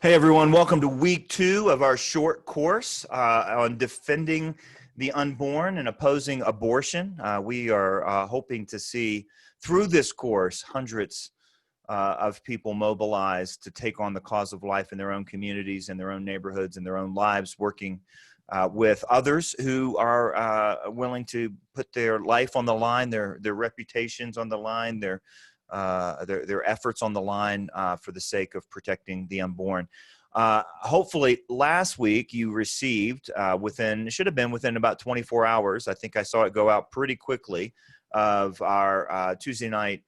Hey everyone, welcome to week 2 of our short course on defending the unborn and opposing abortion. We are hoping to see through this course hundreds of people mobilized to take on the cause of life in their own communities, in their own neighborhoods, in their own lives, working with others who are willing to put their life on the line, their reputations on the line, their efforts on the line for the sake of protecting the unborn. Hopefully last week you received it should have been within about 24 hours. I think I saw it go out pretty quickly of our Tuesday night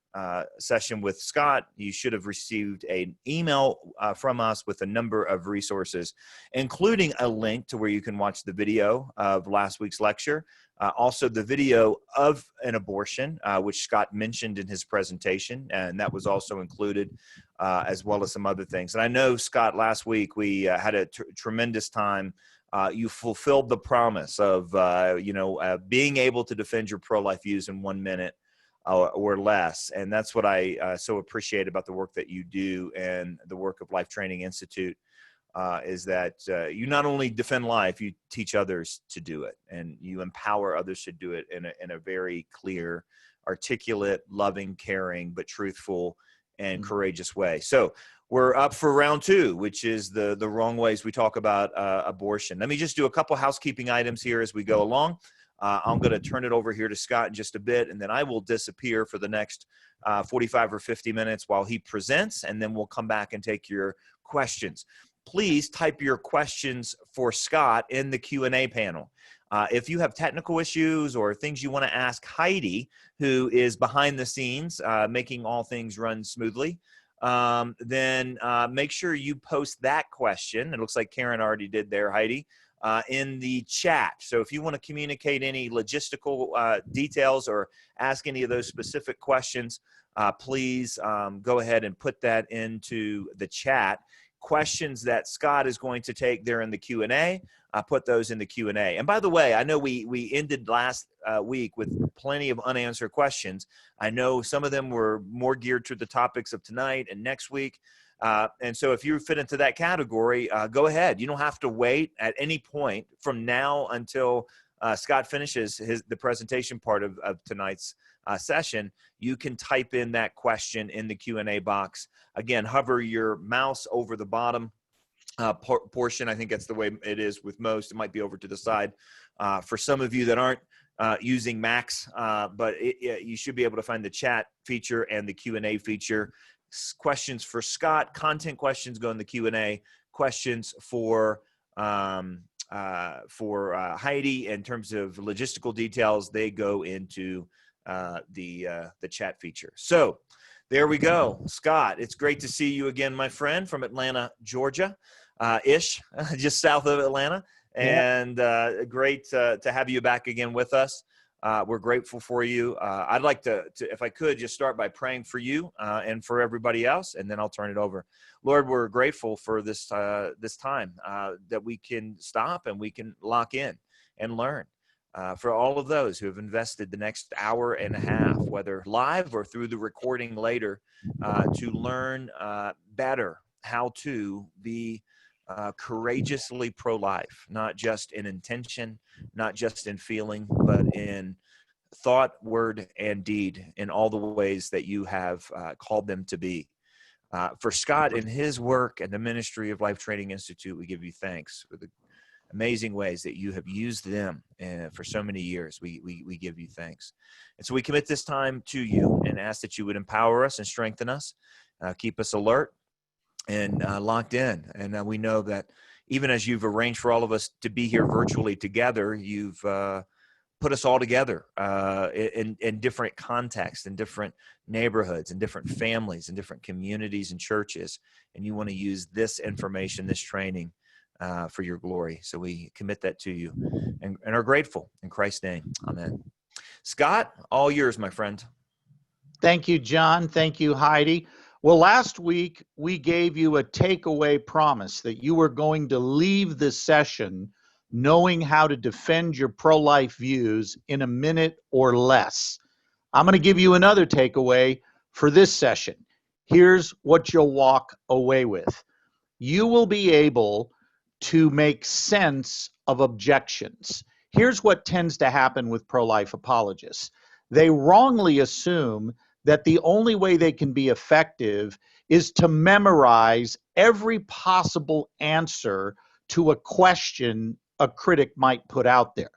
session with Scott. You should have received an email from us with a number of resources, including a link to where you can watch the video of last week's lecture. Also the video of an abortion, which Scott mentioned in his presentation, and that was also included, as well as some other things. And I know, Scott, last week we had a tremendous time. You fulfilled the promise of, being able to defend your pro-life views in 1 minute or less. And that's what I so appreciate about the work that you do and the work of Life Training Institute. Is that you not only defend life, you teach others to do it, and you empower others to do it in a very clear, articulate, loving, caring, but truthful and courageous way. So we're up for round 2, which is the wrong ways we talk about abortion. Let me just do a couple housekeeping items here as we go along. I'm going to turn it over here to Scott in just a bit, and then I will disappear for the next 45 or 50 minutes while he presents, and then we'll come back and take your questions. Please type your questions for Scott in the Q&A panel. If you have technical issues or things you want to ask Heidi, who is behind the scenes making all things run smoothly, then make sure you post that question. It looks like Karen already did there, Heidi, in the chat. So if you want to communicate any logistical details or ask any of those specific questions, please go ahead and put that into the chat. Questions that Scott is going to take there in the Q&A, put those in the Q&A. And by the way, I know we ended last week with plenty of unanswered questions. I know some of them were more geared to the topics of tonight and next week. And so if you fit into that category, go ahead. You don't have to wait at any point from now until Scott finishes the presentation part of tonight's session. You can type in that question in the Q&A box. Again, hover your mouse over the bottom portion. I think that's the way it is with most. It might be over to the side for some of you that aren't using Macs, but you should be able to find the chat feature and the Q&A feature. Questions for Scott, content questions go in the Q&A. Questions for Heidi in terms of logistical details, they go into the chat feature. So there we go. Scott, it's great to see you again, my friend, from Atlanta, Georgia, just south of Atlanta. And great to have you back again with us. We're grateful for you. I'd like to, if I could, just start by praying for you and for everybody else, and then I'll turn it over. Lord, we're grateful for this time that we can stop and we can lock in and learn. For all of those who have invested the next hour and a half, whether live or through the recording later, to learn better how to be courageously pro-life, not just in intention, not just in feeling, but in thought, word, and deed, in all the ways that you have called them to be. For Scott and his work and the ministry of Life Training Institute, we give you thanks for the amazing ways that you have used them for so many years. We give you thanks. And so we commit this time to you and ask that you would empower us and strengthen us, keep us alert and locked in. And we know that even as you've arranged for all of us to be here virtually together, you've put us all together in different contexts, in different neighborhoods, in different families, in different communities and churches. And you want to use this information, this training, for your glory. So we commit that to you and are grateful in Christ's name. Amen. Scott, all yours, my friend. Thank you, John. Thank you, Heidi. Well, last week we gave you a takeaway promise that you were going to leave this session knowing how to defend your pro-life views in a minute or less. I'm going to give you another takeaway for this session. Here's what you'll walk away with. you will be able to make sense of objections. Here's what tends to happen with pro-life apologists. They wrongly assume that the only way they can be effective is to memorize every possible answer to a question a critic might put out there.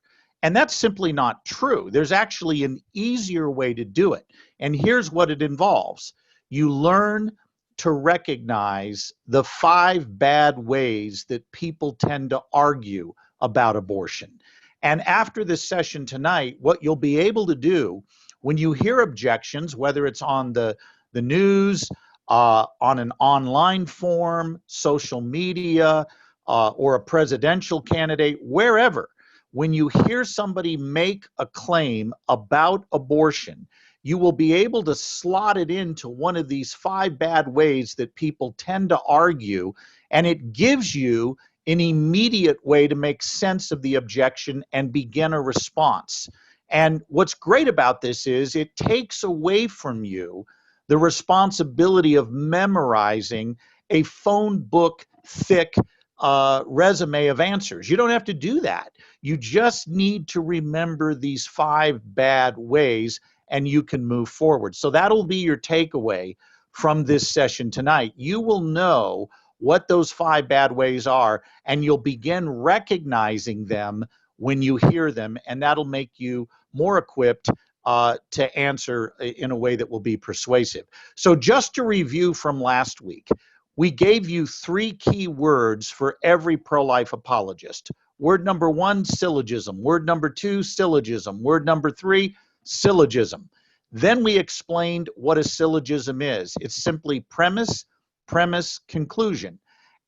And that's simply not true. There's actually an easier way to do it. And here's what it involves. You learn to recognize the 5 bad ways that people tend to argue about abortion. And after this session tonight, what you'll be able to do when you hear objections, whether it's on the news, on an online forum, social media, or a presidential candidate, wherever, when you hear somebody make a claim about abortion, you will be able to slot it into one of these 5 bad ways that people tend to argue, and it gives you an immediate way to make sense of the objection and begin a response. And what's great about this is it takes away from you the responsibility of memorizing a phone book thick resume of answers. You don't have to do that. You just need to remember these 5 bad ways and you can move forward. So that'll be your takeaway from this session tonight. You will know what those 5 bad ways are, and you'll begin recognizing them when you hear them, and that'll make you more equipped to answer in a way that will be persuasive. So just to review from last week, we gave you 3 key words for every pro-life apologist. Word number 1, syllogism. Word number 2, syllogism. Word number 3, syllogism. Then we explained what a syllogism is. It's simply premise, premise, conclusion.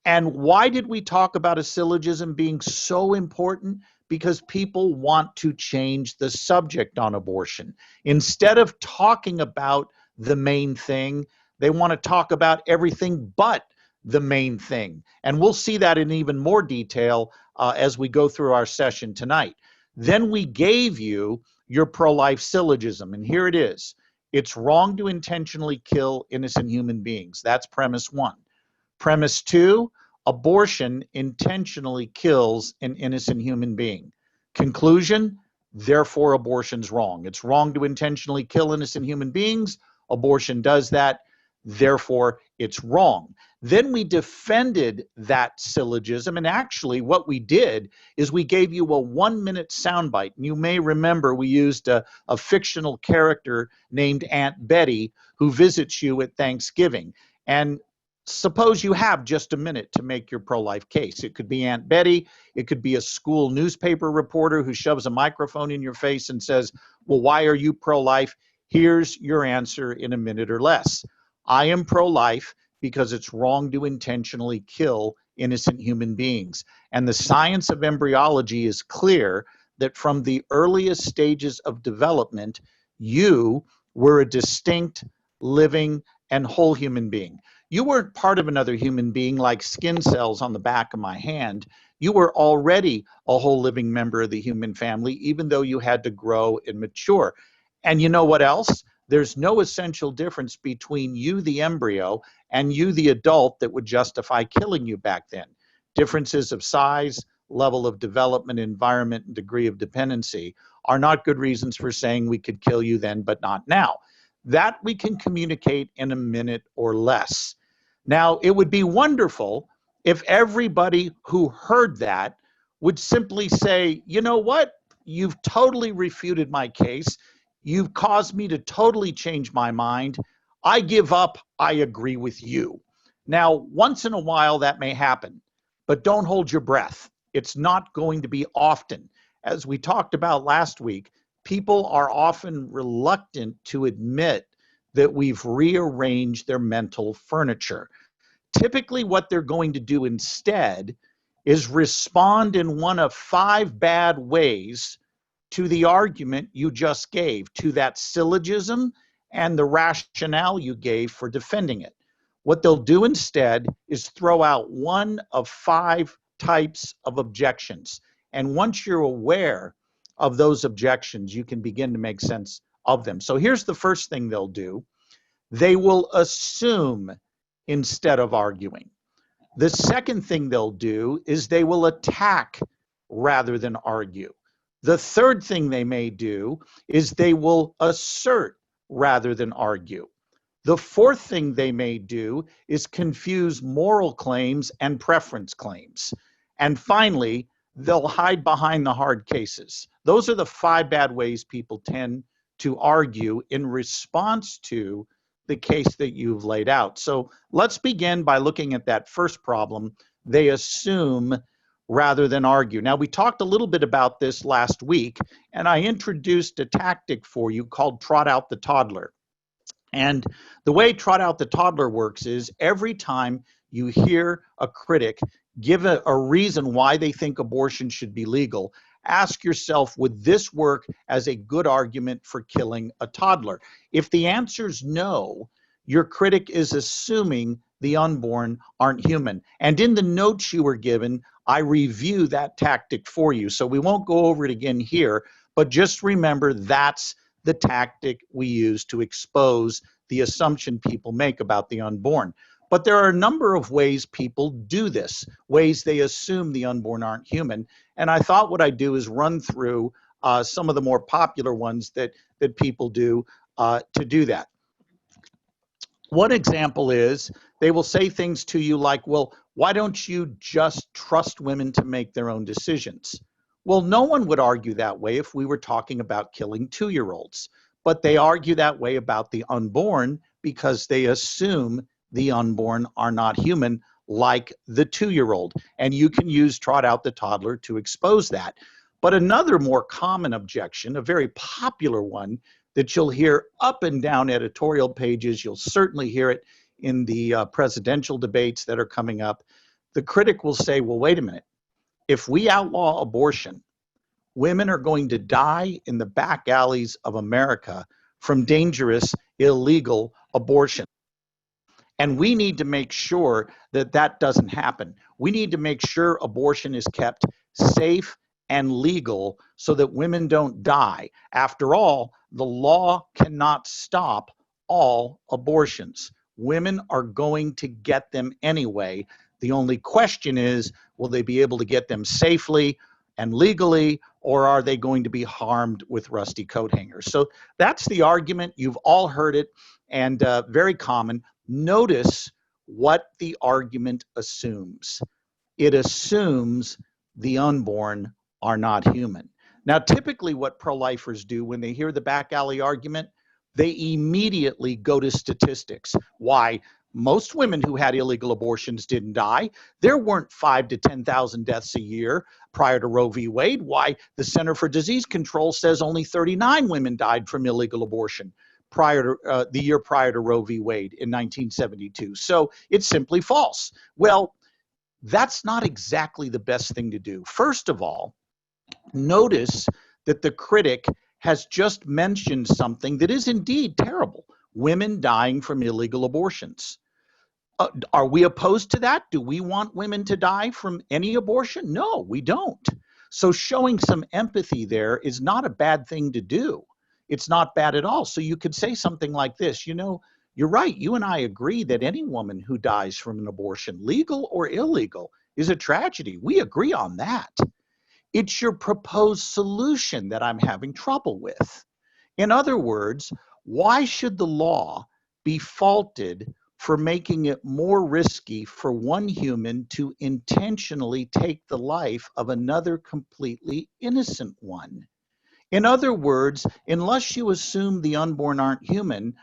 And why did we talk about a syllogism being so important? Because people want to change the subject on abortion. Instead of talking about the main thing, they want to talk about everything but the main thing. And we'll see that in even more detail as we go through our session tonight. Then we gave you your pro-life syllogism, and here it is. It's wrong to intentionally kill innocent human beings. That's premise 1. Premise 2, abortion intentionally kills an innocent human being. Conclusion, therefore abortion's wrong. It's wrong to intentionally kill innocent human beings. Abortion does that, therefore it's wrong. Then we defended that syllogism, and actually what we did is we gave you a 1-minute soundbite. And you may remember we used a fictional character named Aunt Betty who visits you at Thanksgiving. And suppose you have just a minute to make your pro-life case. It could be Aunt Betty. It could be a school newspaper reporter who shoves a microphone in your face and says, well, why are you pro-life? Here's your answer in a minute or less. I am pro-life because it's wrong to intentionally kill innocent human beings. And the science of embryology is clear that from the earliest stages of development, you were a distinct, living, and whole human being. You weren't part of another human being like skin cells on the back of my hand. You were already a whole living member of the human family, even though you had to grow and mature. And you know what else? There's no essential difference between you, the embryo, and you, the adult, that would justify killing you back then. Differences of size, level of development, environment, and degree of dependency are not good reasons for saying we could kill you then, but not now. That we can communicate in a minute or less. Now, it would be wonderful if everybody who heard that would simply say, you know what? You've totally refuted my case. You've caused me to totally change my mind. I give up. I agree with you. Now, once in a while that may happen, but don't hold your breath. It's not going to be often. As we talked about last week, people are often reluctant to admit that we've rearranged their mental furniture. Typically, what they're going to do instead is respond in one of 5 bad ways to the argument you just gave, to that syllogism and the rationale you gave for defending it. What they'll do instead is throw out one of 5 types of objections. And once you're aware of those objections, you can begin to make sense of them. So here's the first thing they'll do. They will assume instead of arguing. The second thing they'll do is they will attack rather than argue. The third thing they may do is they will assert rather than argue. The fourth thing they may do is confuse moral claims and preference claims. And finally, they'll hide behind the hard cases. Those are the 5 bad ways people tend to argue in response to the case that you've laid out. So let's begin by looking at that first problem. They assume rather than argue. Now, we talked a little bit about this last week, and I introduced a tactic for you called trot out the toddler. And the way trot out the toddler works is every time you hear a critic give a reason why they think abortion should be legal, ask yourself, would this work as a good argument for killing a toddler? If the answer is no, your critic is assuming the unborn aren't human. And in the notes you were given, I review that tactic for you. So we won't go over it again here, but just remember that's the tactic we use to expose the assumption people make about the unborn. But there are a number of ways people do this, ways they assume the unborn aren't human. And I thought what I'd do is run through some of the more popular ones that people do to do that. One example is they will say things to you like, well, why don't you just trust women to make their own decisions? Well, no one would argue that way if we were talking about killing 2-year-olds, but they argue that way about the unborn because they assume the unborn are not human like the 2-year-old. And you can use trot out the toddler to expose that. But another more common objection, a very popular one that you'll hear up and down editorial pages, you'll certainly hear it in the presidential debates that are coming up. The critic will say, well, wait a minute. If we outlaw abortion, women are going to die in the back alleys of America from dangerous, illegal abortion. And we need to make sure that that doesn't happen. We need to make sure abortion is kept safe and legal so that women don't die. After all, the law cannot stop all abortions. Women are going to get them anyway. The only question is, will they be able to get them safely and legally, or are they going to be harmed with rusty coat hangers? So that's the argument. You've all heard it, and very common. Notice what the argument assumes. It assumes the unborn are not human. Now, typically what pro-lifers do when they hear the back alley argument, they immediately go to statistics. Why? Most women who had illegal abortions didn't die. There weren't 5,000 to 10,000 deaths a year prior to Roe v. Wade. Why? The Center for Disease Control says only 39 women died from illegal abortion prior to the year prior to Roe v. Wade in 1972. So it's simply false. Well, that's not exactly the best thing to do. First of all, notice that the critic has just mentioned something that is indeed terrible: women dying from illegal abortions. Are we opposed to that? Do we want women to die from any abortion? No, we don't. So showing some empathy there is not a bad thing to do. It's not bad at all. So you could say something like this, you know, you're right. You and I agree that any woman who dies from an abortion, legal or illegal, is a tragedy. We agree on that. It's your proposed solution that I'm having trouble with. In other words, why should the law be faulted for making it more risky for one human to intentionally take the life of another completely innocent one? In other words, unless you assume the unborn aren't human,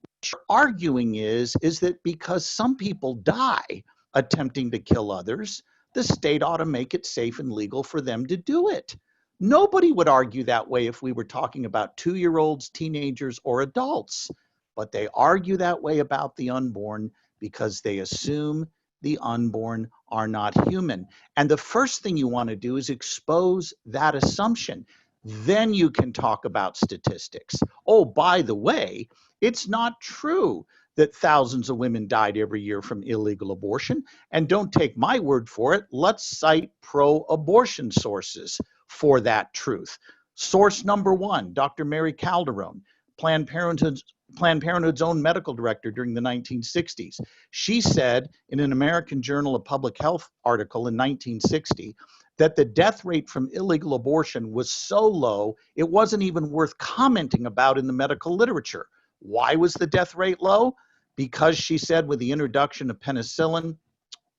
what you're arguing is that because some people die attempting to kill others, the state ought to make it safe and legal for them to do it. Nobody would argue that way if we were talking about 2-year-olds, teenagers, or adults. But they argue that way about the unborn because they assume the unborn are not human. And the first thing you want to do is expose that assumption. Then you can talk about statistics. Oh, by the way, it's not true that thousands of women died every year from illegal abortion. And don't take my word for it. Let's cite pro-abortion sources for that truth. Source number one, Dr. Mary Calderon, Planned Parenthood's Planned Parenthood's own medical director during the 1960s. She said in an American Journal of Public Health article in 1960 that the death rate from illegal abortion was so low, it wasn't even worth commenting about in the medical literature. Why was the death rate low? Because she said with the introduction of penicillin,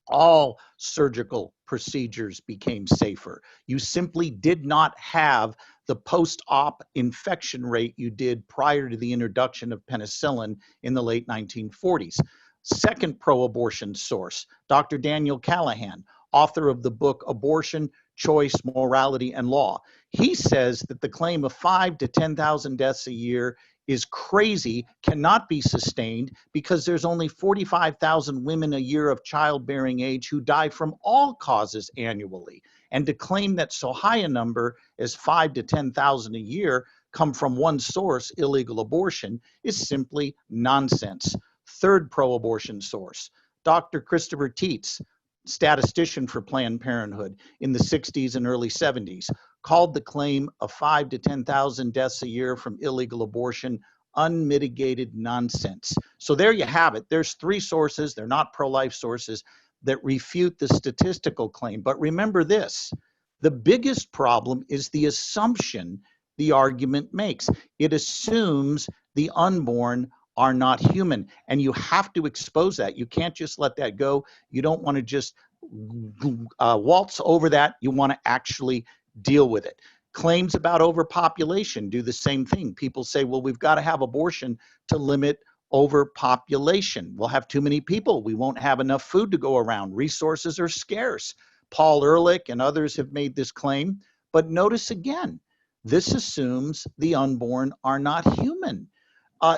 all surgical procedures became safer. You simply did not have the post-op infection rate you did prior to the introduction of penicillin in the late 1940s. Second pro-abortion source, Dr. Daniel Callahan, author of the book Abortion, Choice, Morality, and Law. He says that the claim of 5,000 to 10,000 deaths a year is crazy, cannot be sustained, because there's only 45,000 women a year of childbearing age who die from all causes annually. And to claim that so high a number as 5,000 to 10,000 a year come from one source, illegal abortion, is simply nonsense. Third pro-abortion source, Dr. Christopher Tietz, statistician for Planned Parenthood in the 60s and early 70s, called the claim of 5,000 to 10,000 deaths a year from illegal abortion unmitigated nonsense. So there you have it. There's three sources, they're not pro-life sources, that refute the statistical claim. But remember this, the biggest problem is the assumption the argument makes. It assumes the unborn are not human, and you have to expose that. You can't just let that go. You don't want to just waltz over that. You want to actually deal with it. Claims about overpopulation do the same thing. People say, well, we've got to have abortion to limit overpopulation. We'll have too many people. We won't have enough food to go around. Resources are scarce. Paul Ehrlich and others have made this claim. But notice again, this assumes the unborn are not human.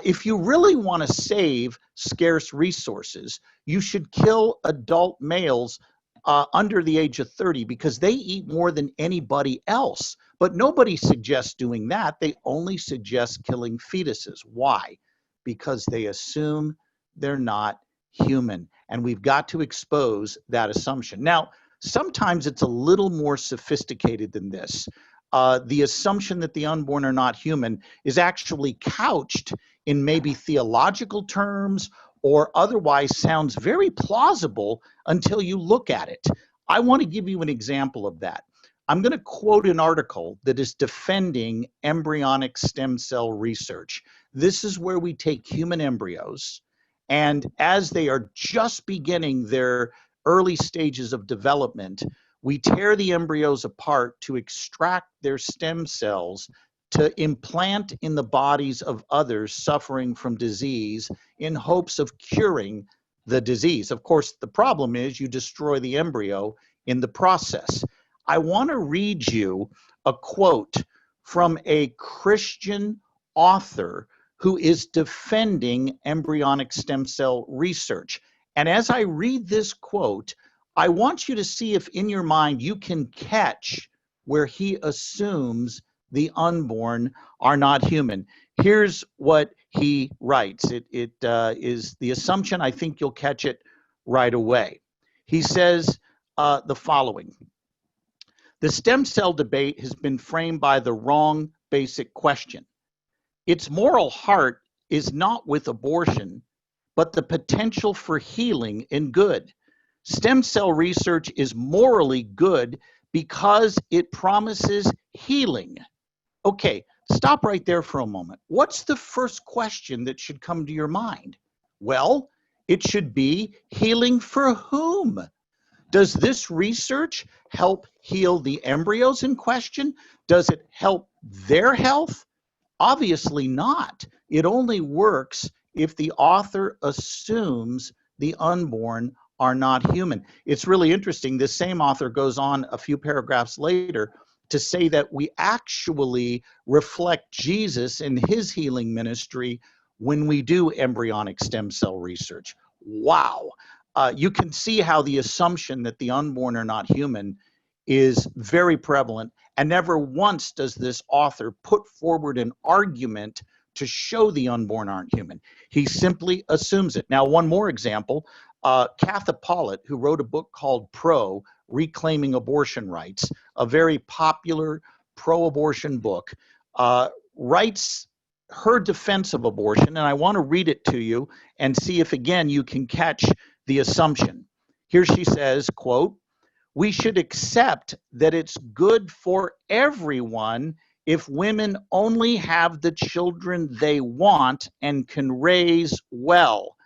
If you really want to save scarce resources, you should kill adult males under the age of 30 because they eat more than anybody else. But nobody suggests doing that. They only suggest killing fetuses. Why? Because they assume they're not human. And we've got to expose that assumption. Now, sometimes it's a little more sophisticated than this. The assumption that the unborn are not human is actually couched in maybe theological terms or otherwise sounds very plausible until you look at it. I want to give you an example of that. I'm going to quote an article that is defending embryonic stem cell research. This is where we take human embryos, and as they are just beginning their early stages of development, we tear the embryos apart to extract their stem cells to implant in the bodies of others suffering from disease in hopes of curing the disease. Of course, the problem is you destroy the embryo in the process. I want to read you a quote from a Christian author who is defending embryonic stem cell research. And as I read this quote, I want you to see if in your mind you can catch where he assumes the unborn are not human. Here's what he writes. It is the assumption. I think you'll catch it right away. He says the following. The stem cell debate has been framed by the wrong basic question. Its moral heart is not with abortion, but the potential for healing and good. Stem cell research is morally good because it promises healing. Okay, stop right there for a moment. What's the first question that should come to your mind? Well, it should be healing for whom? Does this research help heal the embryos in question? Does it help their health? Obviously not. It only works if the author assumes the unborn are not human. It's really interesting. This same author goes on a few paragraphs later to say that we actually reflect Jesus in his healing ministry when we do embryonic stem cell research. Wow. You can see how the assumption that the unborn are not human is very prevalent, and never once does this author put forward an argument to show the unborn aren't human. He simply assumes it. Now, one more example, Katha Pollitt, who wrote a book called Pro, Reclaiming Abortion Rights, a very popular pro-abortion book, writes her defense of abortion, and I want to read it to you and see if again you can catch the assumption. Here she says, quote, "We should accept that it's good for everyone if women only have the children they want and can raise well.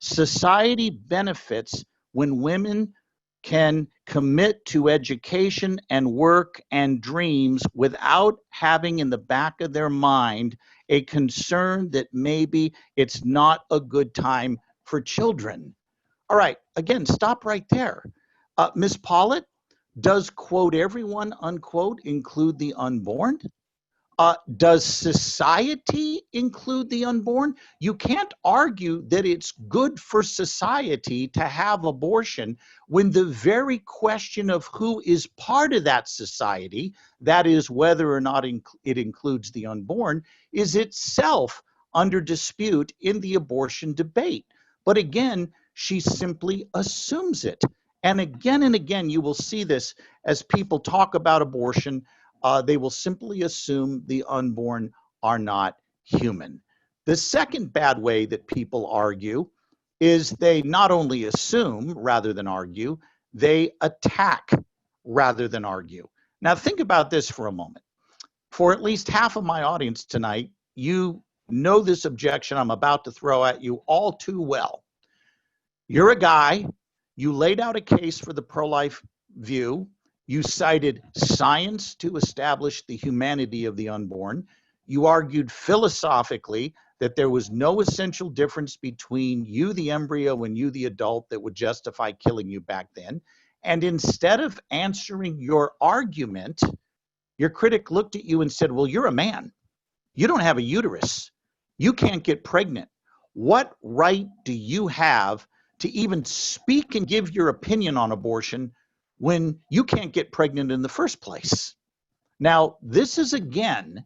Society benefits when women can commit to education and work and dreams without having in the back of their mind a concern that maybe it's not a good time for children." All right, again, stop right there. Ms. Pollitt, does quote everyone, unquote, include the unborn? Does society include the unborn? You can't argue that it's good for society to have abortion when the very question of who is part of that society, that is whether or not it includes the unborn, is itself under dispute in the abortion debate. But again, she simply assumes it. And again, you will see this as people talk about abortion. They will simply assume the unborn are not human. The second bad way that people argue is they not only assume rather than argue, they attack rather than argue. Now, think about this for a moment. For at least half of my audience tonight, you know this objection I'm about to throw at you all too well. You're a guy, you laid out a case for the pro-life view. You cited science to establish the humanity of the unborn. You argued philosophically that there was no essential difference between you, the embryo, and you, the adult, that would justify killing you back then. And instead of answering your argument, your critic looked at you and said, well, you're a man. You don't have a uterus. You can't get pregnant. What right do you have to even speak and give your opinion on abortion when you can't get pregnant in the first place? Now, this is again,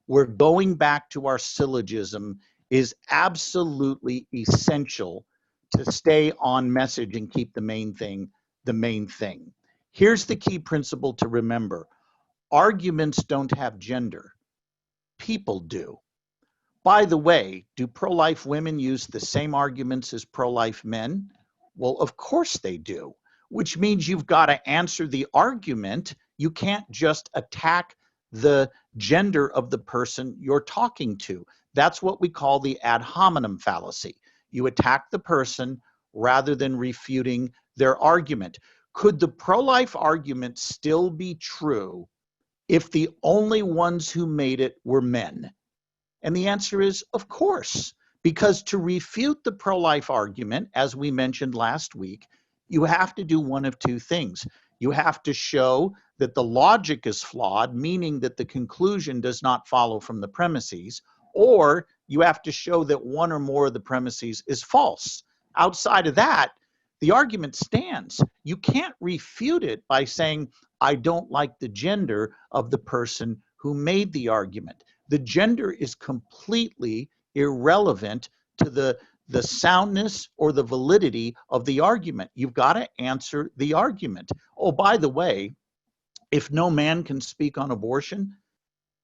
where going back to our syllogism is absolutely essential to stay on message and keep the main thing the main thing. Here's the key principle to remember. Arguments don't have gender. People do. By the way, do pro-life women use the same arguments as pro-life men? Well, of course they do, which means you've got to answer the argument. You can't just attack the gender of the person you're talking to. That's what we call the ad hominem fallacy. You attack the person rather than refuting their argument. Could the pro-life argument still be true if the only ones who made it were men? And the answer is, of course, because to refute the pro-life argument, as we mentioned last week, you have to do one of two things. You have to show that the logic is flawed, meaning that the conclusion does not follow from the premises, or you have to show that one or more of the premises is false. Outside of that, the argument stands. You can't refute it by saying, I don't like the gender of the person who made the argument. The gender is completely irrelevant to the soundness or the validity of the argument. You've got to answer the argument. Oh, by the way, if no man can speak on abortion,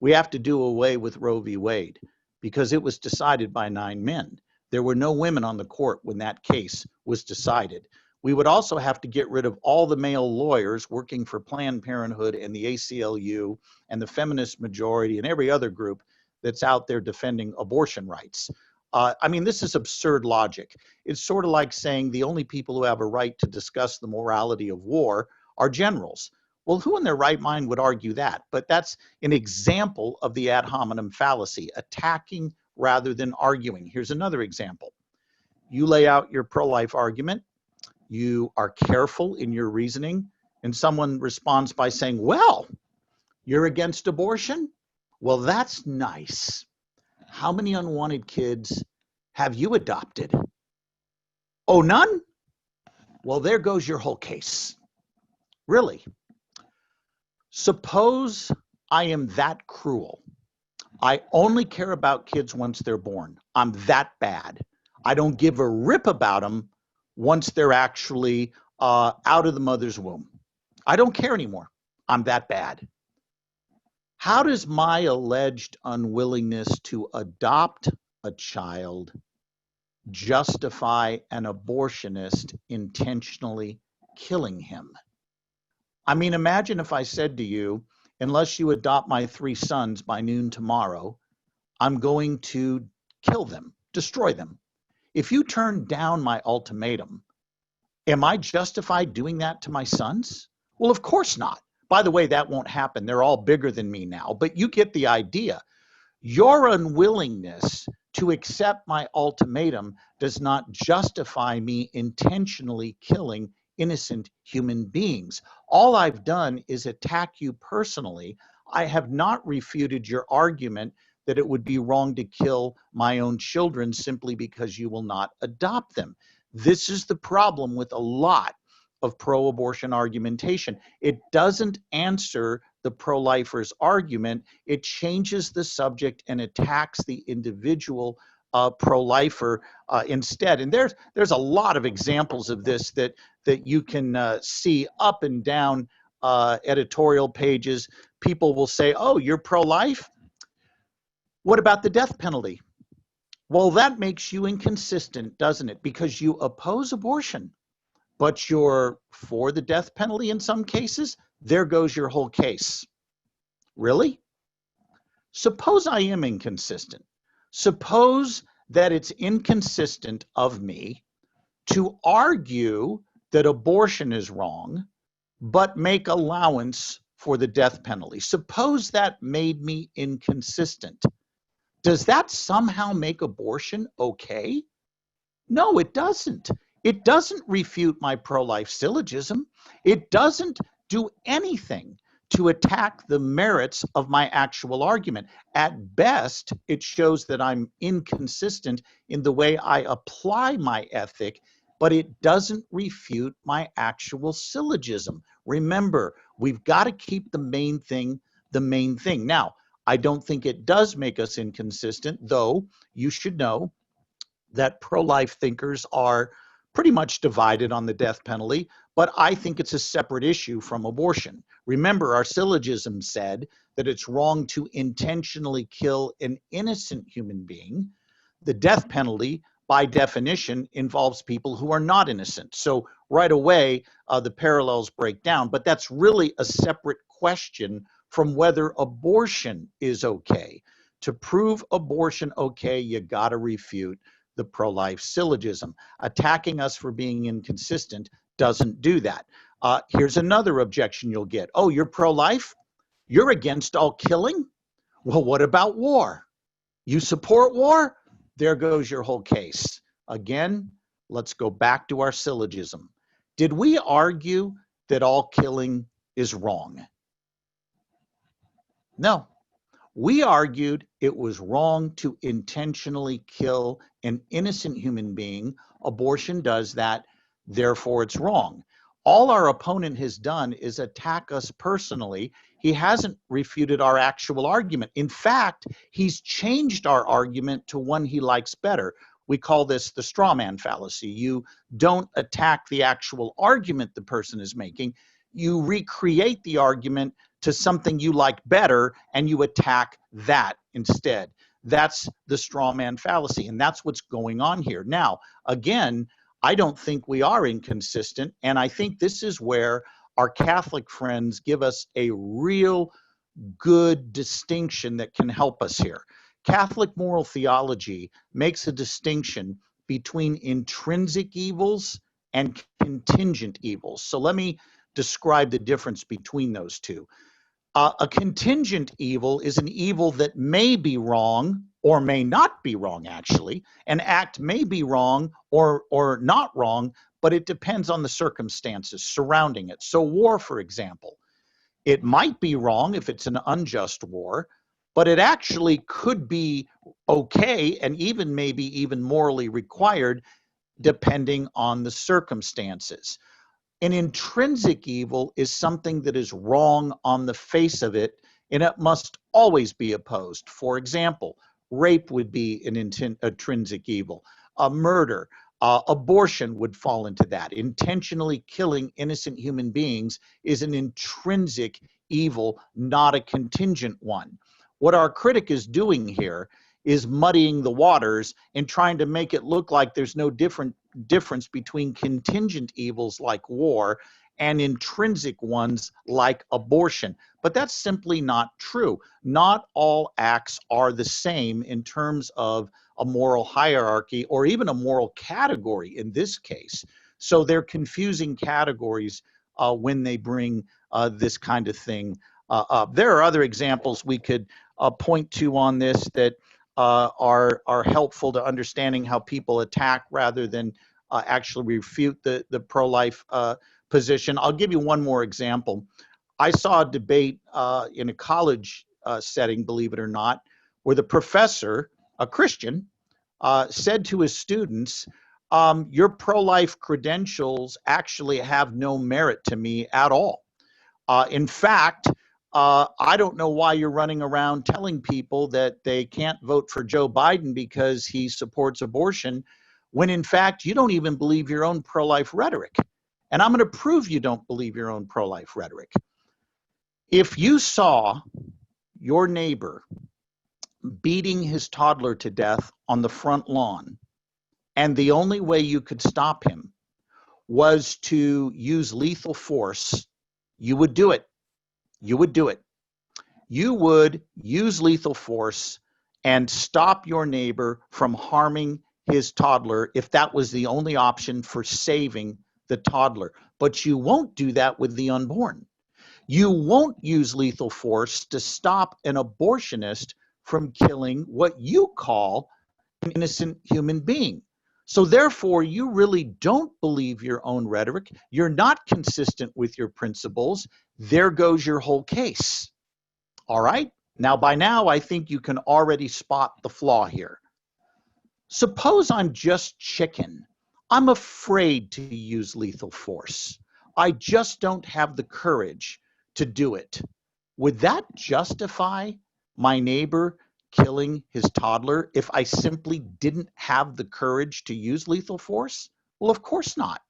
we have to do away with Roe v. Wade because it was decided by 9 men. There were no women on the court when that case was decided. We would also have to get rid of all the male lawyers working for Planned Parenthood and the ACLU and the feminist majority and every other group that's out there defending abortion rights. I mean, this is absurd logic. It's sort of like saying the only people who have a right to discuss the morality of war are generals. Well, who in their right mind would argue that? But that's an example of the ad hominem fallacy, attacking rather than arguing. Here's another example. You lay out your pro-life argument. You are careful in your reasoning, and someone responds by saying, well, you're against abortion? Well, that's nice. How many unwanted kids have you adopted? Oh, none? Well, there goes your whole case. Really? Suppose I am that cruel. I only care about kids once they're born. I'm that bad. I don't give a rip about them once they're actually out of the mother's womb. I don't care anymore. I'm that bad. How does my alleged unwillingness to adopt a child justify an abortionist intentionally killing him? I mean, imagine if I said to you, unless you adopt my 3 sons by noon tomorrow, I'm going to kill them, destroy them. If you turn down my ultimatum, am I justified doing that to my sons? Well, of course not. By the way, that won't happen. They're all bigger than me now, but you get the idea. Your unwillingness to accept my ultimatum does not justify me intentionally killing innocent human beings. All I've done is attack you personally. I have not refuted your argument that it would be wrong to kill my own children simply because you will not adopt them. This is the problem with a lot of pro-abortion argumentation. It doesn't answer the pro-lifer's argument. It changes the subject and attacks the individual pro-lifer instead. And there's a lot of examples of this that you can see up and down editorial pages. People will say, "Oh, you're pro-life? What about the death penalty?" Well, that makes you inconsistent, doesn't it? Because you oppose abortion, but you're for the death penalty in some cases. There goes your whole case. Really? Suppose I am inconsistent. Suppose that it's inconsistent of me to argue that abortion is wrong, but make allowance for the death penalty. Suppose that made me inconsistent. Does that somehow make abortion okay? No, it doesn't. It doesn't refute my pro-life syllogism. It doesn't do anything to attack the merits of my actual argument. At best, it shows that I'm inconsistent in the way I apply my ethic, but it doesn't refute my actual syllogism. Remember, we've got to keep the main thing the main thing. Now, I don't think it does make us inconsistent, though you should know that pro-life thinkers are pretty much divided on the death penalty, but I think it's a separate issue from abortion. Remember, our syllogism said that it's wrong to intentionally kill an innocent human being. The death penalty, by definition, involves people who are not innocent. So right away, the parallels break down, but that's really a separate question from whether abortion is okay. To prove abortion okay, you got to refute the pro-life syllogism. Attacking us for being inconsistent doesn't do that. Here's another objection you'll get. Oh, you're pro-life? You're against all killing? Well, what about war? You support war? There goes your whole case. Again, let's go back to our syllogism. Did we argue that all killing is wrong? No. We argued it was wrong to intentionally kill an innocent human being. Abortion does that, therefore it's wrong. All our opponent has done is attack us personally. He hasn't refuted our actual argument. In fact, he's changed our argument to one he likes better. We call this the straw man fallacy. You don't attack the actual argument the person is making. You recreate the argument to something you like better, and you attack that instead. That's the straw man fallacy, and that's what's going on here. Now, again, I don't think we are inconsistent, and I think this is where our Catholic friends give us a real good distinction that can help us here. Catholic moral theology makes a distinction between intrinsic evils and contingent evils. So let me describe the difference between those two. A contingent evil is an evil that may be wrong or may not be wrong, actually. An act may be wrong or not wrong, but it depends on the circumstances surrounding it. So war, for example, it might be wrong if it's an unjust war, but it actually could be okay and even maybe even morally required depending on the circumstances. An intrinsic evil is something that is wrong on the face of it, and it must always be opposed. For example, rape would be an intrinsic evil. A murder, Abortion would fall into that. Intentionally killing innocent human beings is an intrinsic evil, not a contingent one. What our critic is doing here is muddying the waters and trying to make it look like there's no difference between contingent evils like war and intrinsic ones like abortion. But that's simply not true. Not all acts are the same in terms of a moral hierarchy or even a moral category in this case. So they're confusing categories when they bring this kind of thing up. There are other examples we could point to on this that are helpful to understanding how people attack rather than actually refute the pro-life position. I'll give you one more example. I saw a debate in a college setting, believe it or not, where the professor, a Christian, said to his students, your pro-life credentials actually have no merit to me at all. In fact, I don't know why you're running around telling people that they can't vote for Joe Biden because he supports abortion, when in fact you don't even believe your own pro-life rhetoric. And I'm going to prove you don't believe your own pro-life rhetoric. If you saw your neighbor beating his toddler to death on the front lawn, and the only way you could stop him was to use lethal force, you would do it. You would do it. You would use lethal force and stop your neighbor from harming his toddler if that was the only option for saving the toddler. But you won't do that with the unborn. You won't use lethal force to stop an abortionist from killing what you call an innocent human being. So therefore, you really don't believe your own rhetoric. You're not consistent with your principles. There goes your whole case. All right? Now, by now, I think you can already spot the flaw here. Suppose I'm just chicken. I'm afraid to use lethal force. I just don't have the courage to do it. Would that justify my neighbor killing his toddler if I simply didn't have the courage to use lethal force? Well, of course not.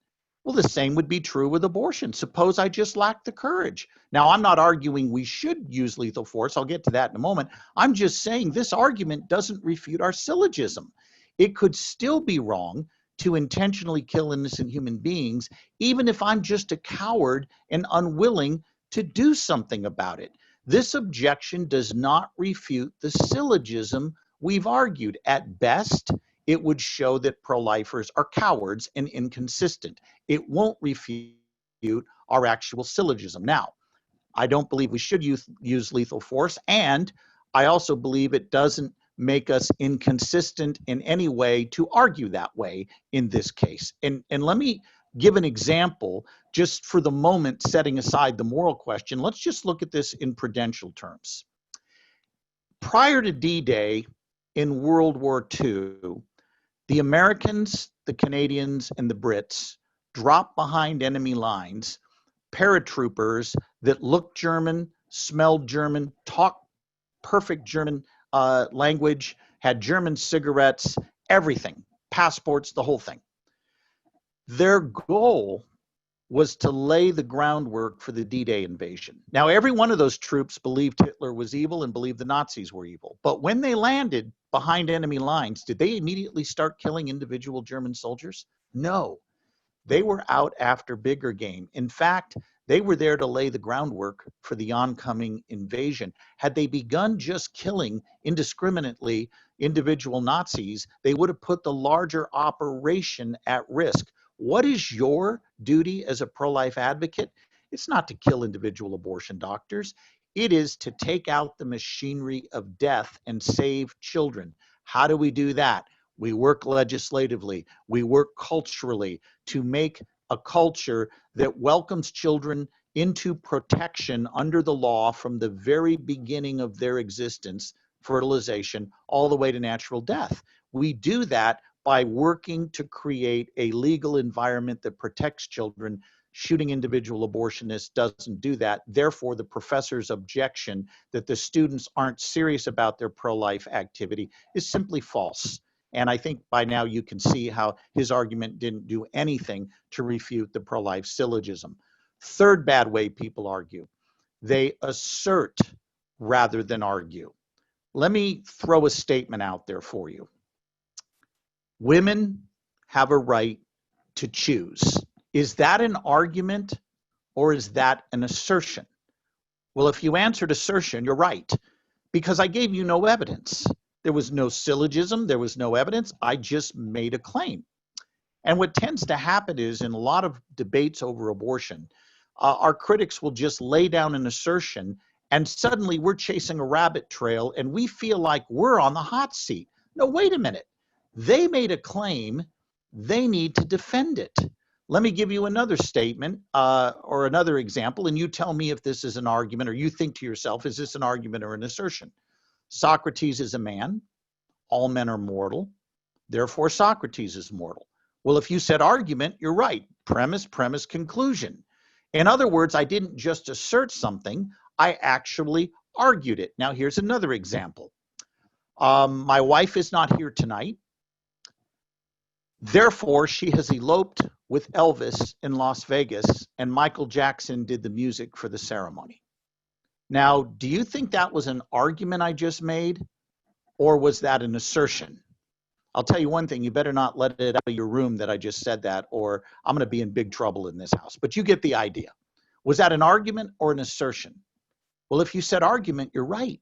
Well, the same would be true with abortion. Suppose I just lacked the courage. Now, I'm not arguing we should use lethal force. I'll get to that in a moment. I'm just saying this argument doesn't refute our syllogism. It could still be wrong to intentionally kill innocent human beings, even if I'm just a coward and unwilling to do something about it. This objection does not refute the syllogism we've argued. At best, it would show that pro-lifers are cowards and inconsistent. It won't refute our actual syllogism. Now, I don't believe we should use lethal force, and I also believe it doesn't make us inconsistent in any way to argue that way in this case. And let me give an example just for the moment, setting aside the moral question. Let's just look at this in prudential terms. Prior to D-Day in World War II, the Americans, the Canadians, and the Brits dropped behind enemy lines paratroopers that looked German, smelled German, talked perfect German language, had German cigarettes, everything, passports, the whole thing. Their goal was to lay the groundwork for the D-Day invasion. Now, every one of those troops believed Hitler was evil and believed the Nazis were evil. But when they landed behind enemy lines, did they immediately start killing individual German soldiers? No. They were out after bigger game. In fact, they were there to lay the groundwork for the oncoming invasion. Had they begun just killing indiscriminately individual Nazis, they would have put the larger operation at risk. What is your duty as a pro-life advocate? It's not to kill individual abortion doctors. It is to take out the machinery of death and save children. How do we do that? We work legislatively. We work culturally to make a culture that welcomes children into protection under the law from the very beginning of their existence, fertilization, all the way to natural death. We do that by working to create a legal environment that protects children. Shooting individual abortionists doesn't do that. Therefore, the professor's objection that the students aren't serious about their pro-life activity is simply false. And I think by now you can see how his argument didn't do anything to refute the pro-life syllogism. Third bad way people argue, they assert rather than argue. Let me throw a statement out there for you. Women have a right to choose. Is that an argument or is that an assertion? Well, if you answered assertion, you're right, because I gave you no evidence. There was no syllogism, there was no evidence. I just made a claim. And what tends to happen is in a lot of debates over abortion, our critics will just lay down an assertion and suddenly we're chasing a rabbit trail and we feel like we're on the hot seat. No, wait a minute. They made a claim. They need to defend it. Let me give you another statement or another example, and you tell me if this is an argument, or you think to yourself, is this an argument or an assertion? Socrates is a man. All men are mortal. Therefore, Socrates is mortal. Well, if you said argument, you're right. Premise, premise, conclusion. In other words, I didn't just assert something. I actually argued it. Now, here's another example. My wife is not here tonight. Therefore, she has eloped with Elvis in Las Vegas, and Michael Jackson did the music for the ceremony. Now, do you think that was an argument I just made, or was that an assertion? I'll tell you one thing, you better not let it out of your room that I just said that, or I'm going to be in big trouble in this house. But you get the idea. Was that an argument or an assertion? Well, if you said argument, you're right.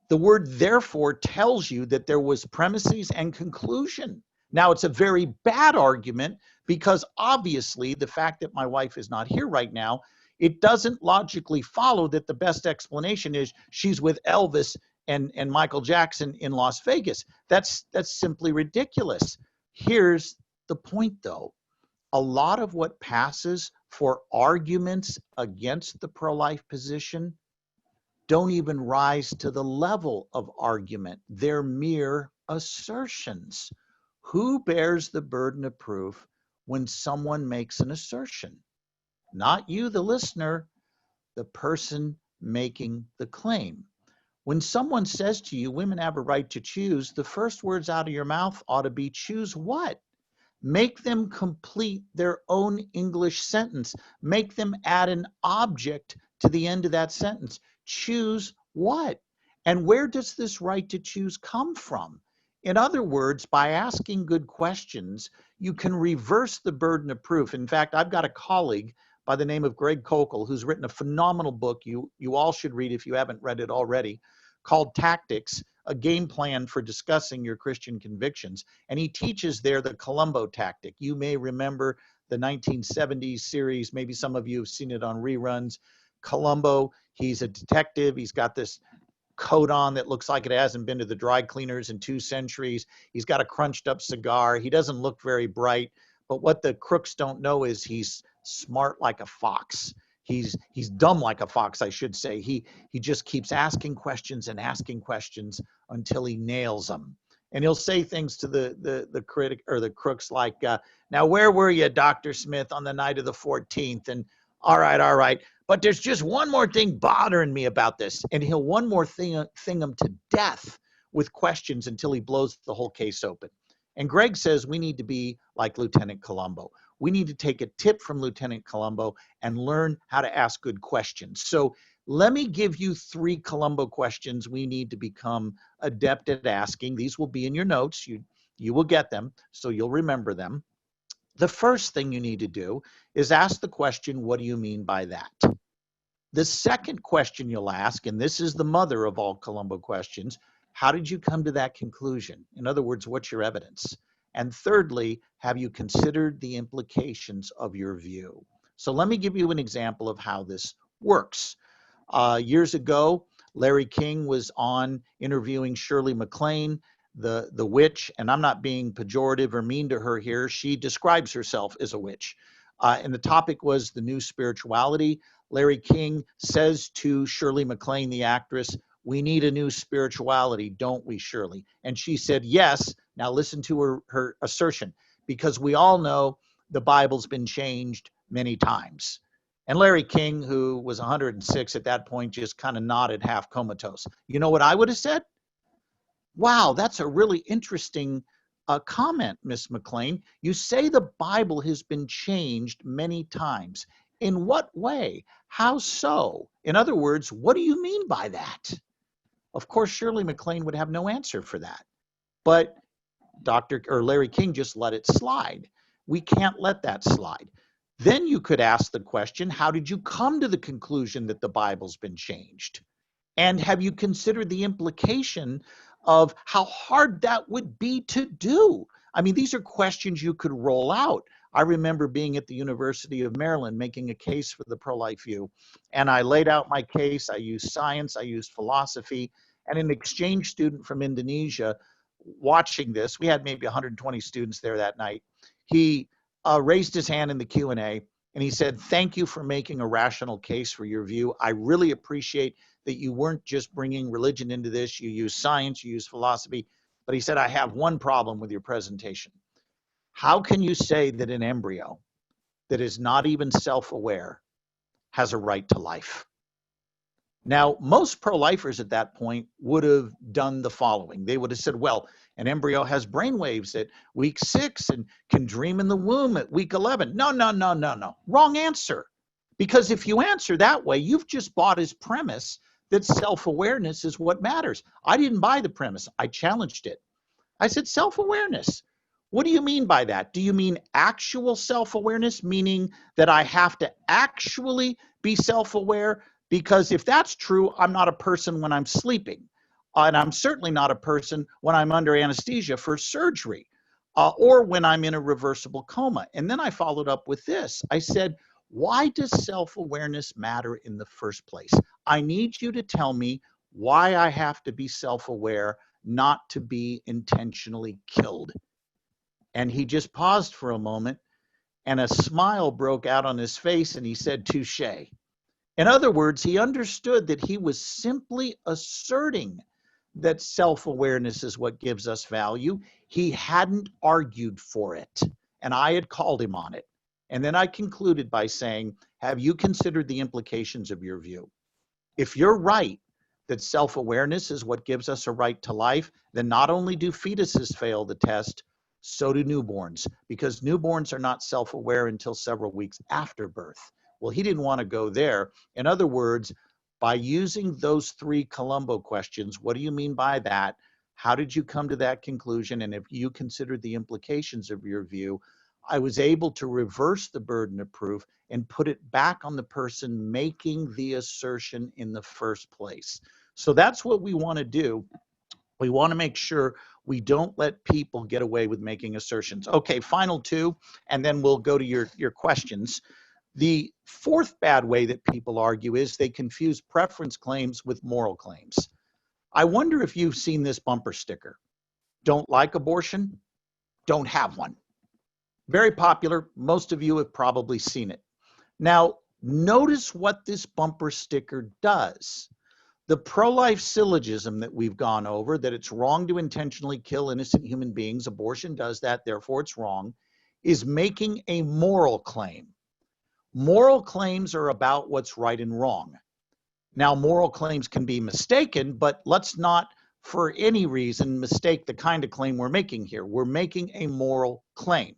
The word therefore tells you that there was premises and conclusion. Now, it's a very bad argument because obviously the fact that my wife is not here right now, it doesn't logically follow that the best explanation is she's with Elvis and Michael Jackson in Las Vegas. That's simply ridiculous. Here's the point, though. A lot of what passes for arguments against the pro-life position don't even rise to the level of argument. They're mere assertions. Who bears the burden of proof when someone makes an assertion? Not you, the listener, the person making the claim. When someone says to you, women have a right to choose, the first words out of your mouth ought to be, choose what? Make them complete their own English sentence. Make them add an object to the end of that sentence. Choose what? And where does this right to choose come from? In other words, by asking good questions, you can reverse the burden of proof. In fact, I've got a colleague by the name of Greg Kokel who's written a phenomenal book you all should read if you haven't read it already, called Tactics, a game plan for discussing your Christian convictions. And he teaches there the Columbo tactic. You may remember the 1970s series. Maybe some of you have seen it on reruns. Columbo, he's a detective. He's got this coat on that looks like it hasn't been to the dry cleaners in 2 centuries. He's got a crunched up cigar. He doesn't look very bright, but what the crooks don't know is he's smart like a fox. He's dumb like a fox, I should say. He just keeps asking questions and asking questions until he nails them. And he'll say things to the critic or the crooks like, now where were you, Dr. Smith, on the night of the 14th? And all right. But there's just one more thing bothering me about this. And he'll one more thing them to death with questions until he blows the whole case open. And Greg says we need to be like Lieutenant Columbo. We need to take a tip from Lieutenant Columbo and learn how to ask good questions. So let me give you 3 Columbo questions we need to become adept at asking. These will be in your notes. You will get them, so you'll remember them. The first thing you need to do is ask the question, what do you mean by that? The second question you'll ask, and this is the mother of all Columbo questions, how did you come to that conclusion? In other words, what's your evidence? And thirdly, have you considered the implications of your view? So let me give you an example of how this works. Years ago, Larry King was on interviewing Shirley MacLaine, the witch, and I'm not being pejorative or mean to her here. She describes herself as a witch. And the topic was the new spirituality. Larry King says to Shirley MacLaine, the actress, we need a new spirituality, don't we, Shirley? And she said, yes. Now listen to her assertion, because we all know the Bible's been changed many times. And Larry King, who was 106 at that point, just kind of nodded half comatose. You know what I would have said? Wow, that's a really interesting comment, Miss McLean. You say the Bible has been changed many times. In what way? How so? In other words, what do you mean by that? Of course, Shirley McLean would have no answer for that. But Larry King just let it slide. We can't let that slide. Then you could ask the question, how did you come to the conclusion that the Bible's been changed? And have you considered the implication of how hard that would be to do? I mean, these are questions you could roll out. I remember being at the University of Maryland making a case for the pro-life view, and I laid out my case. I used science, I used philosophy, and an exchange student from Indonesia watching this, we had maybe 120 students there that night. He raised his hand in the Q&A, and he said, "Thank you for making a rational case for your view. I really appreciate that you weren't just bringing religion into this. You use science, you use philosophy." But he said, "I have one problem with your presentation. How can you say that an embryo that is not even self-aware has a right to life?" Now, most pro-lifers at that point would have done the following. They would have said, well, an embryo has brainwaves at week 6 and can dream in the womb at week 11. No, no, no, no, no. Wrong answer. Because if you answer that way, you've just bought his premise that self-awareness is what matters. I didn't buy the premise. I challenged it. I said, self-awareness. What do you mean by that? Do you mean actual self-awareness, meaning that I have to actually be self-aware? Because if that's true, I'm not a person when I'm sleeping. And I'm certainly not a person when I'm under anesthesia for surgery or when I'm in a reversible coma. And then I followed up with this. I said, why does self-awareness matter in the first place? I need you to tell me why I have to be self-aware, not to be intentionally killed. And he just paused for a moment, and a smile broke out on his face, and he said, touche. In other words, he understood that he was simply asserting that self-awareness is what gives us value. He hadn't argued for it, and I had called him on it. And then I concluded by saying, have you considered the implications of your view? If you're right that self-awareness is what gives us a right to life, then not only do fetuses fail the test, so do newborns, because newborns are not self-aware until several weeks after birth. Well, he didn't want to go there. In other words, by using those 3 Columbo questions, what do you mean by that? How did you come to that conclusion? And if you considered the implications of your view, I was able to reverse the burden of proof and put it back on the person making the assertion in the first place. So that's what we want to do. We want to make sure we don't let people get away with making assertions. Okay, final 2, and then we'll go to your questions. The 4th bad way that people argue is they confuse preference claims with moral claims. I wonder if you've seen this bumper sticker. Don't like abortion? Don't have one. Very popular. Most of you have probably seen it. Now, notice what this bumper sticker does. The pro-life syllogism that we've gone over, that it's wrong to intentionally kill innocent human beings, abortion does that, therefore it's wrong, is making a moral claim. Moral claims are about what's right and wrong. Now, moral claims can be mistaken, but let's not, for any reason, mistake the kind of claim we're making here. We're making a moral claim.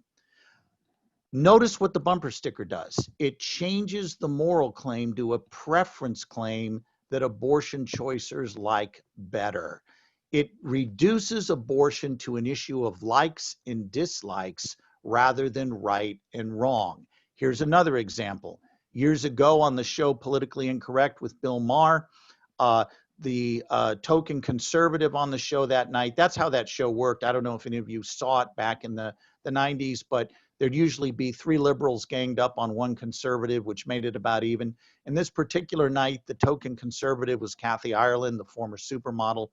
Notice what the bumper sticker does. It changes the moral claim to a preference claim that abortion choicers like better. It reduces abortion to an issue of likes and dislikes rather than right and wrong. Here's another example. Years ago on the show Politically Incorrect with Bill Maher, the token conservative on the show that night, that's how that show worked. I don't know if any of you saw it back in the 90s, but there'd usually be 3 liberals ganged up on 1 conservative, which made it about even. And this particular night, the token conservative was Kathy Ireland, the former supermodel.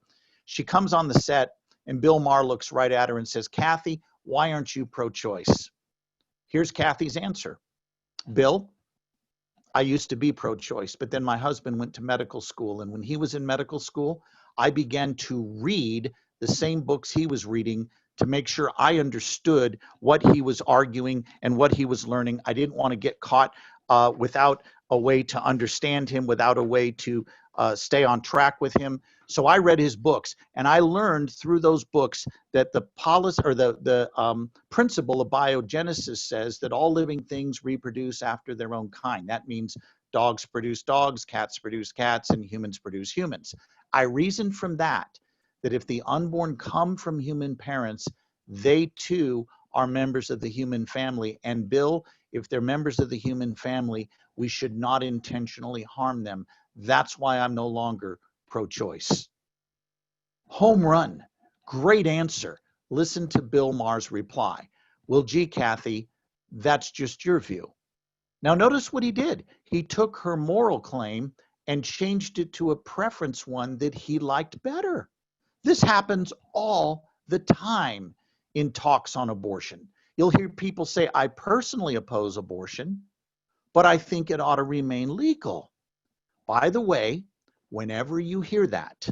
She comes on the set, and Bill Maher looks right at her and says, "Kathy, why aren't you pro-choice?" Here's Kathy's answer. "Bill, I used to be pro-choice, but then my husband went to medical school. And when he was in medical school, I began to read the same books he was reading to make sure I understood what he was arguing and what he was learning. I didn't want to get caught without a way to understand him, without a way to stay on track with him. So I read his books, and I learned through those books that the policy or the principle of biogenesis says that all living things reproduce after their own kind. That means dogs produce dogs, cats produce cats, and humans produce humans. I reasoned from that if the unborn come from human parents, they too are members of the human family. And Bill, if they're members of the human family, we should not intentionally harm them. That's why I'm no longer pro-choice. Home run. Great answer. Listen to Bill Maher's reply. Well, gee, Kathy, that's just your view. Now notice what he did. He took her moral claim and changed it to a preference one that he liked better. This happens all the time in talks on abortion. You'll hear people say, I personally oppose abortion, but I think it ought to remain legal. By the way, whenever you hear that,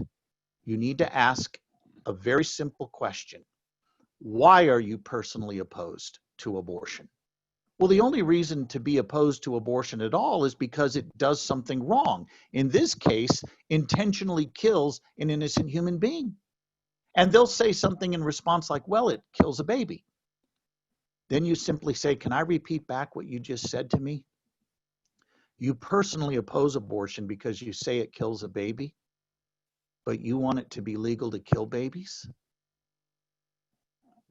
you need to ask a very simple question. Why are you personally opposed to abortion? Well, the only reason to be opposed to abortion at all is because it does something wrong. In this case, intentionally kills an innocent human being. And they'll say something in response like, well, it kills a baby. Then you simply say, can I repeat back what you just said to me? You personally oppose abortion because you say it kills a baby, but you want it to be legal to kill babies?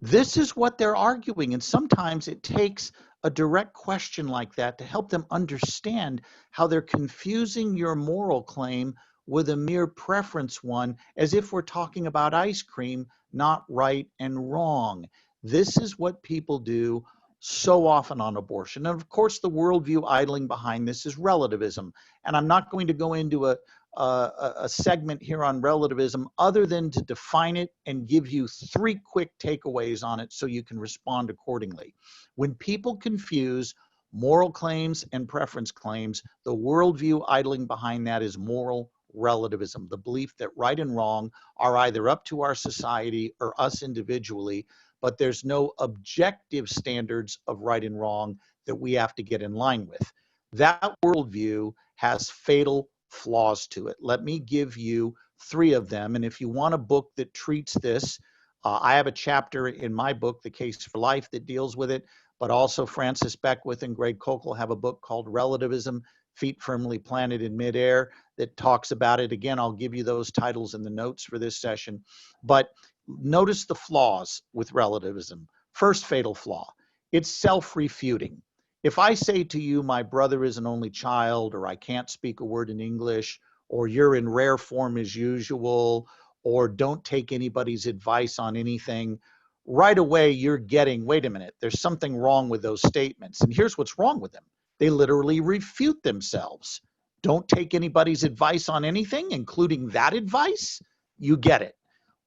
This is what they're arguing, and sometimes it takes a direct question like that to help them understand how they're confusing your moral claim with a mere preference one, as if we're talking about ice cream, not right and wrong. This is what people do so often on abortion. And of course, the worldview idling behind this is relativism. And I'm not going to go into a segment here on relativism other than to define it and give you 3 quick takeaways on it so you can respond accordingly. When people confuse moral claims and preference claims, the worldview idling behind that is moral relativism, the belief that right and wrong are either up to our society or us individually, but there's no objective standards of right and wrong that we have to get in line with. That worldview has fatal flaws to it. Let me give you 3 of them. And if you want a book that treats this, I have a chapter in my book, The Case for Life, that deals with it, but also Francis Beckwith and Greg Kokel have a book called Relativism, Feet Firmly Planted in Midair, that talks about it. Again, I'll give you those titles in the notes for this session. But notice the flaws with relativism. First fatal flaw, it's self-refuting. If I say to you, my brother is an only child, or I can't speak a word in English, or you're in rare form as usual, or don't take anybody's advice on anything, right away you're getting, wait a minute, there's something wrong with those statements. And here's what's wrong with them. They literally refute themselves. Don't take anybody's advice on anything, including that advice. You get it.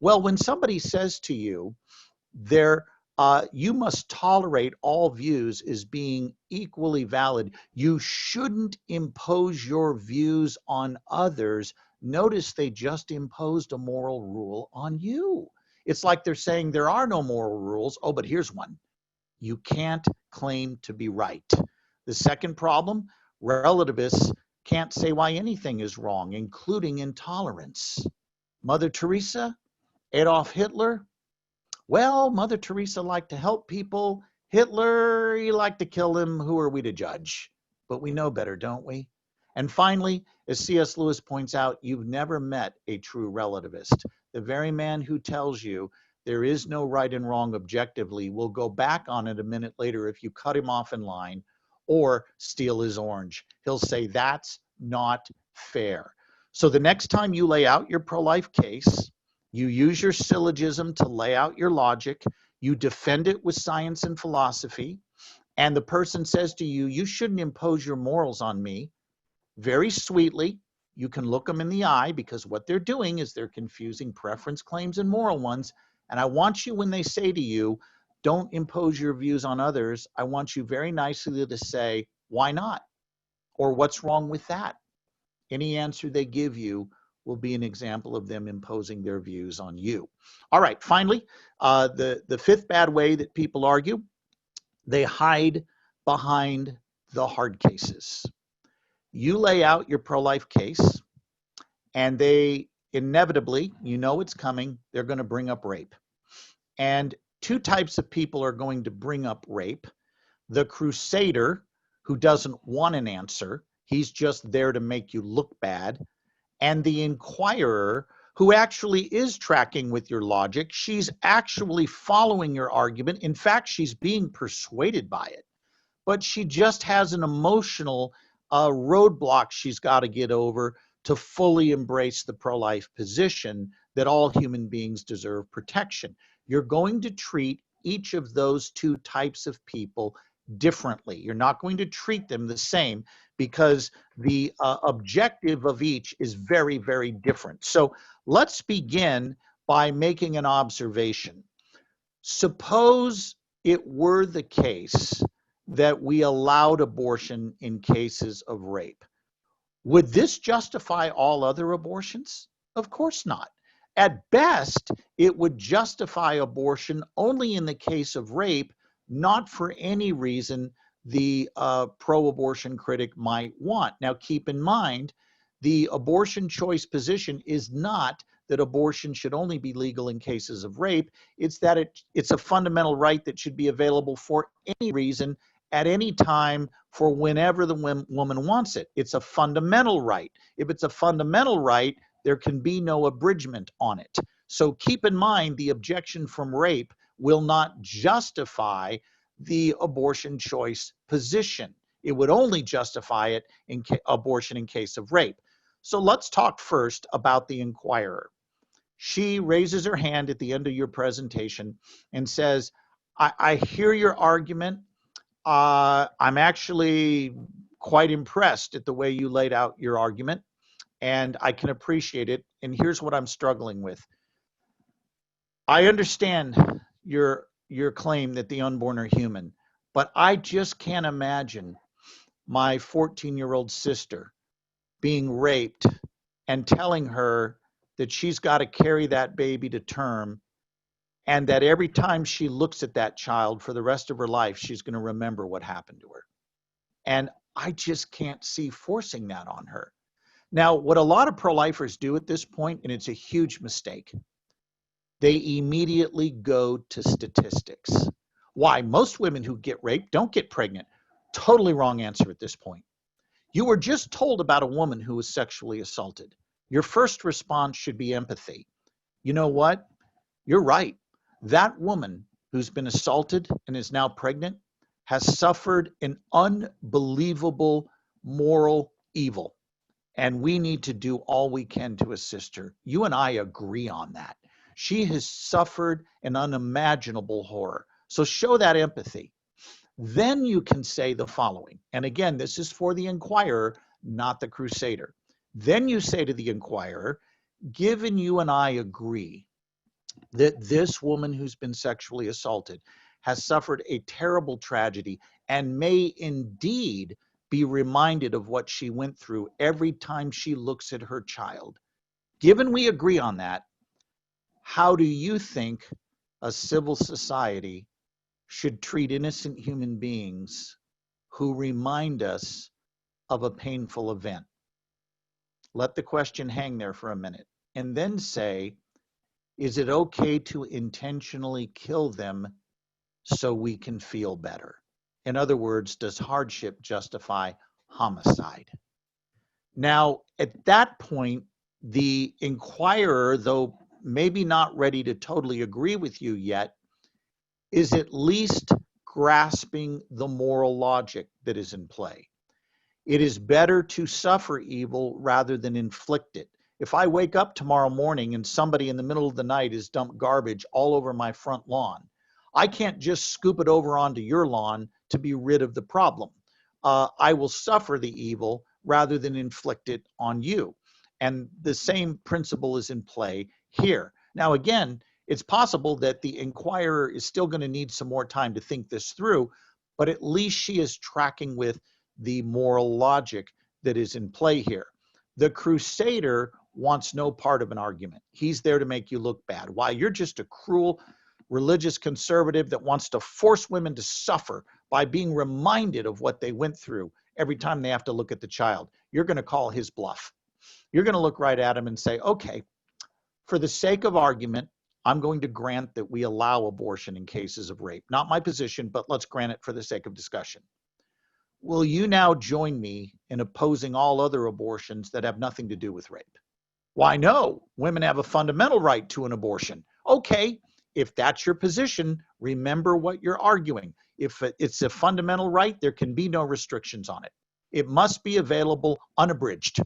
Well, when somebody says to you, you must tolerate all views as being equally valid. You shouldn't impose your views on others. Notice they just imposed a moral rule on you. It's like they're saying there are no moral rules. Oh, but here's one. You can't claim to be right. The second problem, relativists can't say why anything is wrong, including intolerance. Mother Teresa, Adolf Hitler, well, Mother Teresa liked to help people. Hitler, he liked to kill them. Who are we to judge? But we know better, don't we? And finally, as C.S. Lewis points out, you've never met a true relativist. The very man who tells you there is no right and wrong objectively will go back on it a minute later if you cut him off in line or steal his orange. He'll say, that's not fair. So the next time you lay out your pro-life case, you use your syllogism to lay out your logic, you defend it with science and philosophy, and the person says to you, you shouldn't impose your morals on me. Very sweetly, you can look them in the eye, because what they're doing is they're confusing preference claims and moral ones. And I want you, when they say to you, don't impose your views on others, I want you very nicely to say, why not? Or what's wrong with that? Any answer they give you will be an example of them imposing their views on you. All right, finally, the fifth bad way that people argue, they hide behind the hard cases. You lay out your pro-life case, and they inevitably, you know it's coming, they're going to bring up rape. And two types of people are going to bring up rape. The crusader, who doesn't want an answer, he's just there to make you look bad. And the inquirer, who actually is tracking with your logic. She's actually following your argument. In fact, she's being persuaded by it, but she just has an emotional roadblock she's got to get over to fully embrace the pro-life position that all human beings deserve protection. You're going to treat each of those two types of people differently. You're not going to treat them the same because the objective of each is very, very different. So let's begin by making an observation. Suppose it were the case that we allowed abortion in cases of rape. Would this justify all other abortions? Of course not. At best, it would justify abortion only in the case of rape, not for any reason the pro-abortion critic might want. Now, keep in mind, the abortion choice position is not that abortion should only be legal in cases of rape. It's that it's a fundamental right that should be available for any reason at any time for whenever the woman wants it. It's a fundamental right. If it's a fundamental right, there can be no abridgment on it. So keep in mind, the objection from rape will not justify the abortion choice position. It would only justify it in abortion in case of rape. So let's talk first about the inquirer. She raises her hand at the end of your presentation and says, I hear your argument. I'm actually quite impressed at the way you laid out your argument, and I can appreciate it. And here's what I'm struggling with. I understand your claim that the unborn are human, but I just can't imagine my 14-year-old sister being raped and telling her that she's got to carry that baby to term, and that every time she looks at that child for the rest of her life, she's going to remember what happened to her. And I just can't see forcing that on her. Now, what a lot of pro-lifers do at this point, and it's a huge mistake, they immediately go to statistics. Why? Most women who get raped don't get pregnant. Totally wrong answer at this point. You were just told about a woman who was sexually assaulted. Your first response should be empathy. You know what? You're right. That woman who's been assaulted and is now pregnant has suffered an unbelievable moral evil, and we need to do all we can to assist her. You and I agree on that. She has suffered an unimaginable horror. So show that empathy. Then you can say the following, and again, this is for the inquirer, not the crusader. Then you say to the inquirer, given you and I agree that this woman who's been sexually assaulted has suffered a terrible tragedy and may indeed be reminded of what she went through every time she looks at her child. Given we agree on that, how do you think a civil society should treat innocent human beings who remind us of a painful event? Let the question hang there for a minute, and then say, is it okay to intentionally kill them so we can feel better? In other words, does hardship justify homicide? Now, at that point, the inquirer, though maybe not ready to totally agree with you yet, is at least grasping the moral logic that is in play. It is better to suffer evil rather than inflict it. If I wake up tomorrow morning and somebody in the middle of the night has dumped garbage all over my front lawn, I can't just scoop it over onto your lawn to be rid of the problem. I will suffer the evil rather than inflict it on you. And the same principle is in play here. Now, again, it's possible that the inquirer is still going to need some more time to think this through, but at least she is tracking with the moral logic that is in play here. The crusader wants no part of an argument. He's there to make you look bad. Why? You're just a cruel religious conservative that wants to force women to suffer by being reminded of what they went through every time they have to look at the child. You're going to call his bluff. You're going to look right at them and say, okay, for the sake of argument, I'm going to grant that we allow abortion in cases of rape. Not my position, but let's grant it for the sake of discussion. Will you now join me in opposing all other abortions that have nothing to do with rape? Why, no, women have a fundamental right to an abortion. Okay, if that's your position, remember what you're arguing. If it's a fundamental right, there can be no restrictions on it. It must be available unabridged.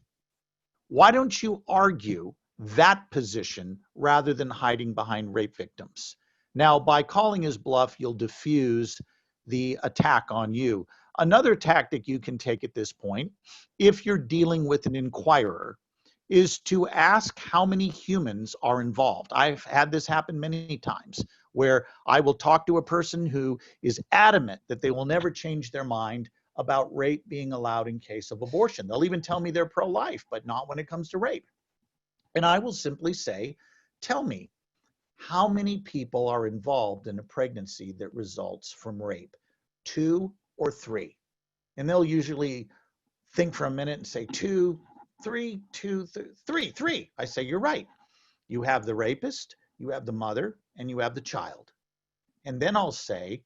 Why don't you argue that position rather than hiding behind rape victims? Now, by calling his bluff, you'll diffuse the attack on you. Another tactic you can take at this point, if you're dealing with an inquirer, is to ask how many humans are involved. I've had this happen many times where I will talk to a person who is adamant that they will never change their mind about rape being allowed in case of abortion. They'll even tell me they're pro-life, but not when it comes to rape. And I will simply say, tell me, how many people are involved in a pregnancy that results from rape? 2 or 3? And they'll usually think for a minute and say 2, 3, 2, 3, 3. I say, you're right. You have the rapist, you have the mother, and you have the child. And then I'll say,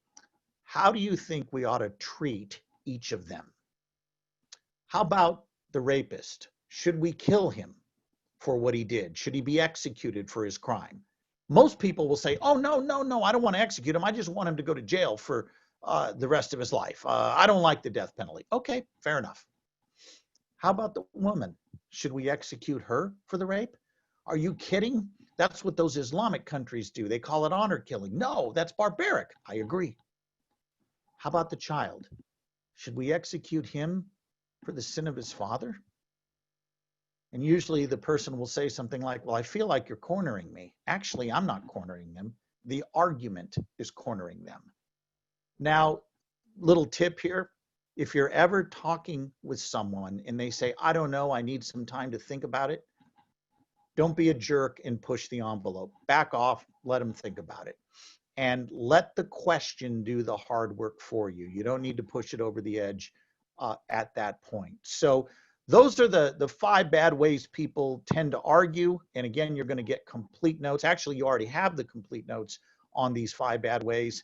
how do you think we ought to treat each of them? How about the rapist? Should we kill him for what he did? Should he be executed for his crime? Most people will say, oh, no, no, no, I don't want to execute him. I just want him to go to jail for the rest of his life. I don't like the death penalty. Okay, fair enough. How about the woman? Should we execute her for the rape? Are you kidding? That's what those Islamic countries do. They call it honor killing. No, that's barbaric. I agree. How about the child? Should we execute him for the sin of his father? And usually the person will say something like, well, I feel like you're cornering me. Actually, I'm not cornering them. The argument is cornering them. Now, little tip here. If you're ever talking with someone and they say, I don't know, I need some time to think about it, don't be a jerk and push the envelope. Back off, let them think about it. And let the question do the hard work for you. You don't need to push it over the edge at that point. So those are the 5 bad ways people tend to argue. And again, you're going to get complete notes. Actually, you already have the complete notes on these 5 bad ways.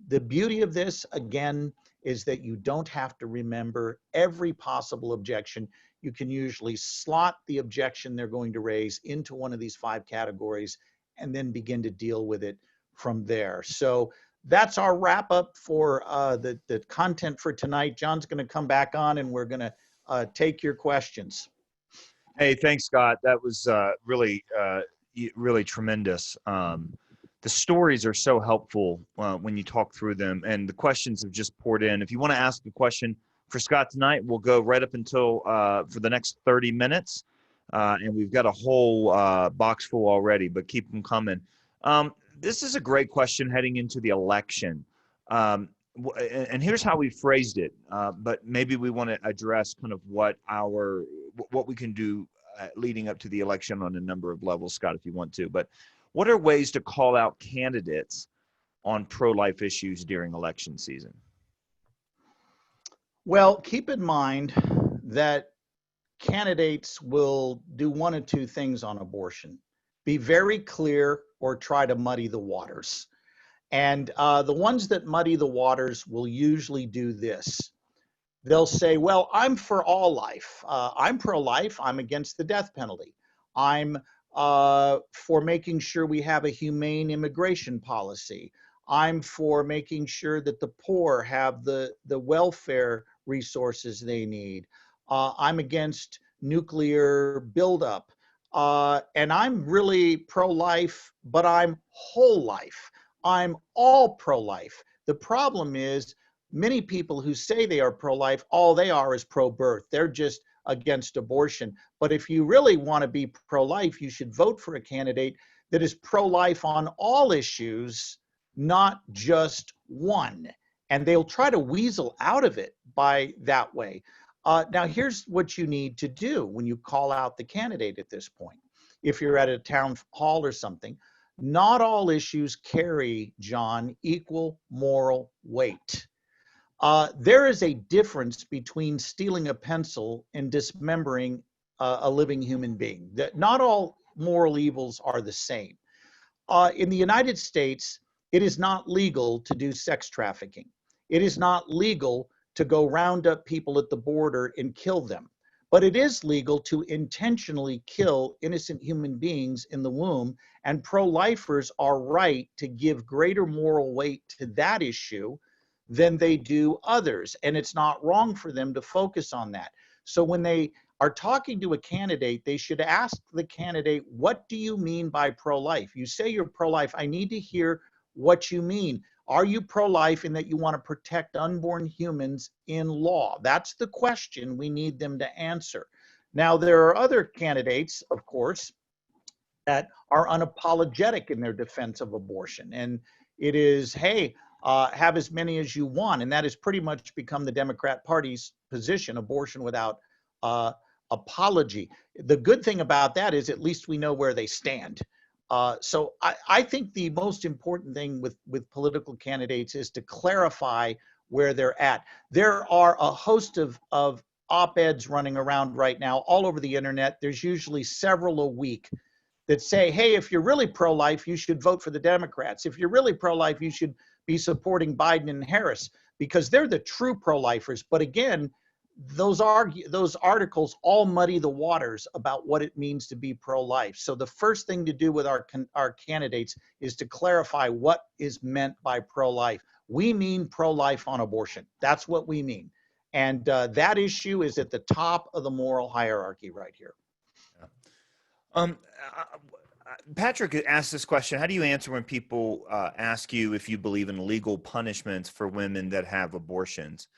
The beauty of this, again, is that you don't have to remember every possible objection. You can usually slot the objection they're going to raise into one of these 5 categories and then begin to deal with it from there. So that's our wrap up for the content for tonight. John's going to come back on and we're going to take your questions. Hey, thanks, Scott. That was really tremendous. The stories are so helpful when you talk through them, and the questions have just poured in. If you want to ask a question for Scott tonight, we'll go right up until for the next 30 minutes. And we've got a whole box full already, but keep them coming. This is a great question heading into the election. And here's how we phrased it, but maybe we want to address kind of what we can do leading up to the election on a number of levels, Scott, if you want to. But what are ways to call out candidates on pro-life issues during election season? Well, keep in mind that candidates will do one of 2 things on abortion: be very clear or try to muddy the waters. And the ones that muddy the waters will usually do this. They'll say, well, I'm for all life. I'm pro-life. I'm against the death penalty. I'm for making sure we have a humane immigration policy. I'm for making sure that the poor have the welfare resources they need. I'm against nuclear buildup. And I'm really pro-life, but I'm whole life. I'm all pro-life. The problem is many people who say they are pro-life, all they are is pro-birth. They're just against abortion. But if you really want to be pro-life, you should vote for a candidate that is pro-life on all issues, not just one. And they'll try to weasel out of it by that way. Now, here's what you need to do when you call out the candidate at this point. If you're at a town hall or something, not all issues carry, John, equal moral weight. There is a difference between stealing a pencil and dismembering a living human being. That not all moral evils are the same. In the United States, it is not legal to do sex trafficking. It is not legal to go round up people at the border and kill them. But it is legal to intentionally kill innocent human beings in the womb. And pro-lifers are right to give greater moral weight to that issue than they do others. And it's not wrong for them to focus on that. So when they are talking to a candidate, they should ask the candidate, what do you mean by pro-life? You say you're pro-life. I need to hear what you mean. Are you pro-life in that you want to protect unborn humans in law? That's the question we need them to answer. Now, there are other candidates, of course, that are unapologetic in their defense of abortion. And it is, hey, have as many as you want. And that has pretty much become the Democrat Party's position, abortion without apology. The good thing about that is at least we know where they stand. So I think the most important thing with political candidates is to clarify where they're at. There are a host of op-eds running around right now all over the internet. There's usually several a week that say, hey, if you're really pro-life, you should vote for the Democrats. If you're really pro-life, you should be supporting Biden and Harris because they're the true pro-lifers. But again, those articles all muddy the waters about what it means to be pro-life. So the first thing to do with our candidates is to clarify what is meant by pro-life. We mean pro-life on abortion. That's what we mean. And that issue is at the top of the moral hierarchy right here. Patrick asked this question. How do you answer when people ask you if you believe in legal punishments for women that have abortions?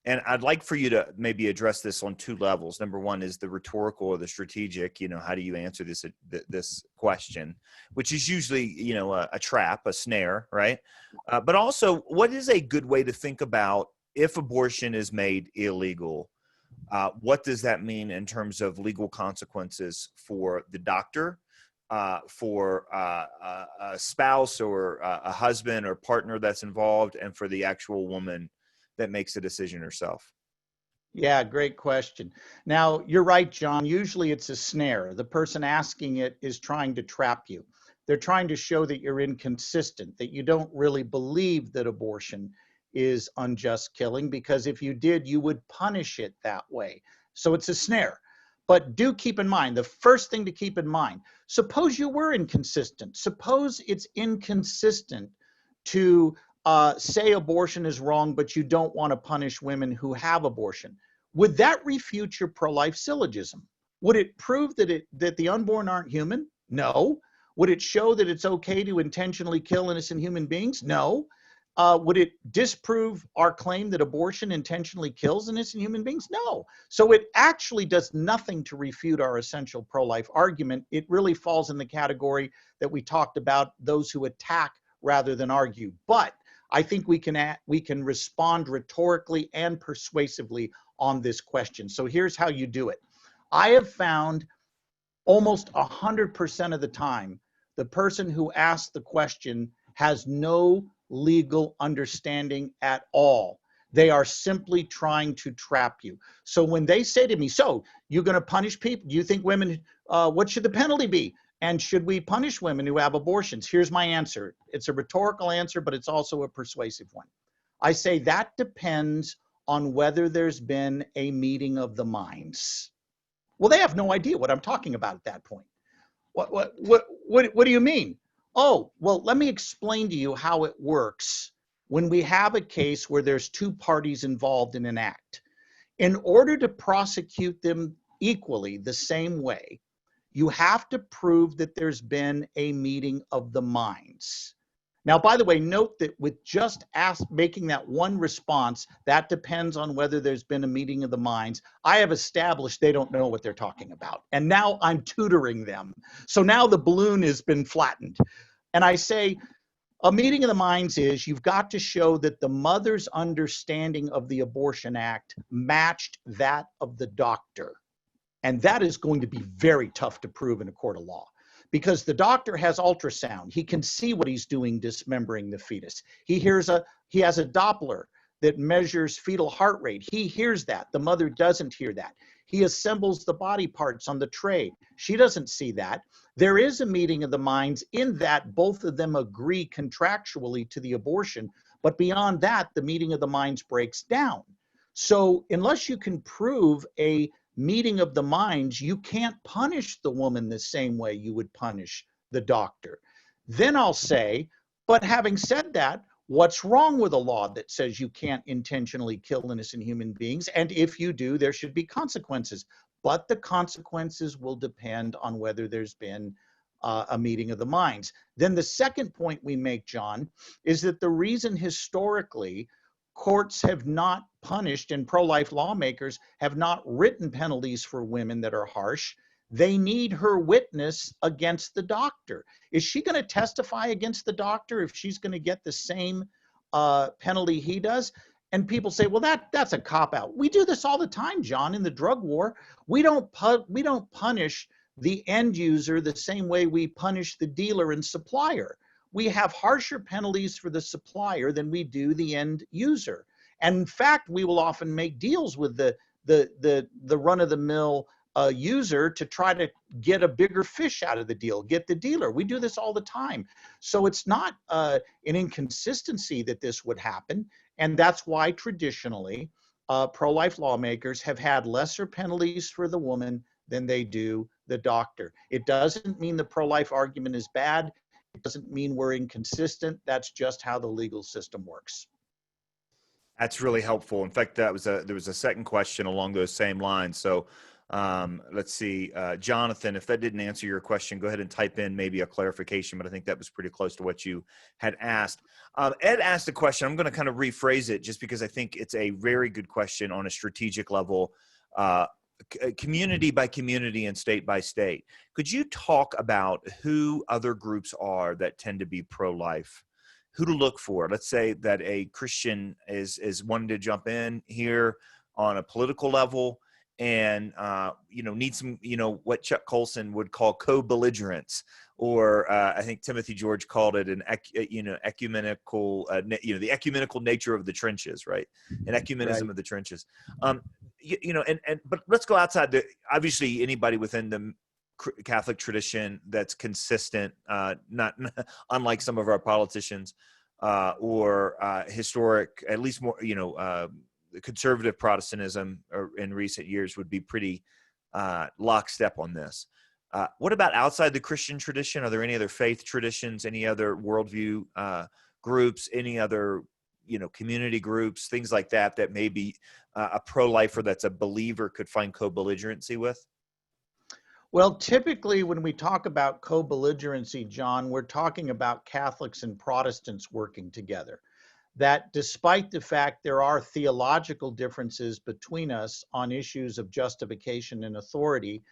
And I'd like for you to maybe address this on two levels. Number one is the rhetorical or the strategic. How do you answer this question, which is usually, a trap, a snare, right? But also, what is a good way to think about if abortion is made illegal? What does that mean in terms of legal consequences for the doctor, for a spouse or a husband or partner that's involved, and for the actual woman that makes the decision herself? Yeah, great question. Now, you're right, John. Usually it's a snare. The person asking it is trying to trap you. They're trying to show that you're inconsistent, that you don't really believe that abortion is unjust killing, because if you did, you would punish it that way. So it's a snare. But do keep in mind, the first thing to keep in mind, suppose you were inconsistent. Suppose it's inconsistent to say abortion is wrong, but you don't want to punish women who have abortion. Would that refute your pro-life syllogism? Would it prove that the unborn aren't human? No. Would it show that it's okay to intentionally kill innocent human beings? No. Would it disprove our claim that abortion intentionally kills innocent human beings? No. So it actually does nothing to refute our essential pro-life argument. It really falls in the category that we talked about, those who attack rather than argue. But I think we can respond rhetorically and persuasively on this question. So here's how you do it. I have found almost 100% of the time, the person who asked the question has no legal understanding at all. They are simply trying to trap you. So when they say to me, so you're going to punish people? Do you think women, what should the penalty be? And should we punish women who have abortions? Here's my answer. It's a rhetorical answer, but it's also a persuasive one. I say that depends on whether there's been a meeting of the minds. Well, they have no idea what I'm talking about at that point. What do you mean? Oh, well, let me explain to you how it works when we have a case where there's two parties involved in an act. In order to prosecute them equally the same way, you have to prove that there's been a meeting of the minds. Now, by the way, note that with just making that one response, that depends on whether there's been a meeting of the minds. I have established they don't know what they're talking about. And now I'm tutoring them. So now the balloon has been flattened. And I say, a meeting of the minds is you've got to show that the mother's understanding of the Abortion Act matched that of the doctor. And that is going to be very tough to prove in a court of law, because the doctor has ultrasound. He can see what he's doing dismembering the fetus. He has a Doppler that measures fetal heart rate. He hears that. The mother doesn't hear that. He assembles the body parts on the tray. She doesn't see that. There is a meeting of the minds in that both of them agree contractually to the abortion, but beyond that, the meeting of the minds breaks down. So unless you can prove a meeting of the minds, you can't punish the woman the same way you would punish the doctor. Then I'll say, but having said that, what's wrong with a law that says you can't intentionally kill innocent human beings? And if you do, there should be consequences. But the consequences will depend on whether there's been a meeting of the minds. Then the second point we make, John, is that the reason historically courts have not punished and pro-life lawmakers have not written penalties for women that are harsh, they need her witness against the doctor. Is she going to testify against the doctor if she's going to get the same penalty he does? And people say, well, that's a cop-out. We do this all the time, John, in the drug war. We don't punish the end user the same way we punish the dealer and supplier. We have harsher penalties for the supplier than we do the end user. And in fact, we will often make deals with the run-of-the-mill user to try to get a bigger fish out of the deal, get the dealer. We do this all the time. So it's not an inconsistency that this would happen. And that's why traditionally pro-life lawmakers have had lesser penalties for the woman than they do the doctor. It doesn't mean the pro-life argument is bad. It doesn't mean we're inconsistent. That's just how the legal system works. That's really helpful. In fact, there was a second question along those same lines. So let's see, Jonathan, if that didn't answer your question, go ahead and type in maybe a clarification, but I think that was pretty close to what you had asked. Ed asked a question. I'm going to kind of rephrase it just because I think it's a very good question on a strategic level, community by community and state by state. Could you talk about who other groups are that tend to be pro-life? Who to look for? Let's say that a Christian is wanting to jump in here on a political level and need some, what Chuck Colson would call co-belligerence, or I think Timothy George called it an ecumenical, the ecumenical nature of the trenches, right? An ecumenism of the trenches. But let's go outside obviously anybody within the Catholic tradition that's consistent, not unlike some of our politicians or historic, at least more, conservative Protestantism in recent years would be pretty lockstep on this. What about outside the Christian tradition? Are there any other faith traditions, any other worldview groups, any other community groups, things like that maybe a pro-lifer that's a believer could find co-belligerency with? Well, typically when we talk about co-belligerency, John, we're talking about Catholics and Protestants working together. That despite the fact there are theological differences between us on issues of justification and authority,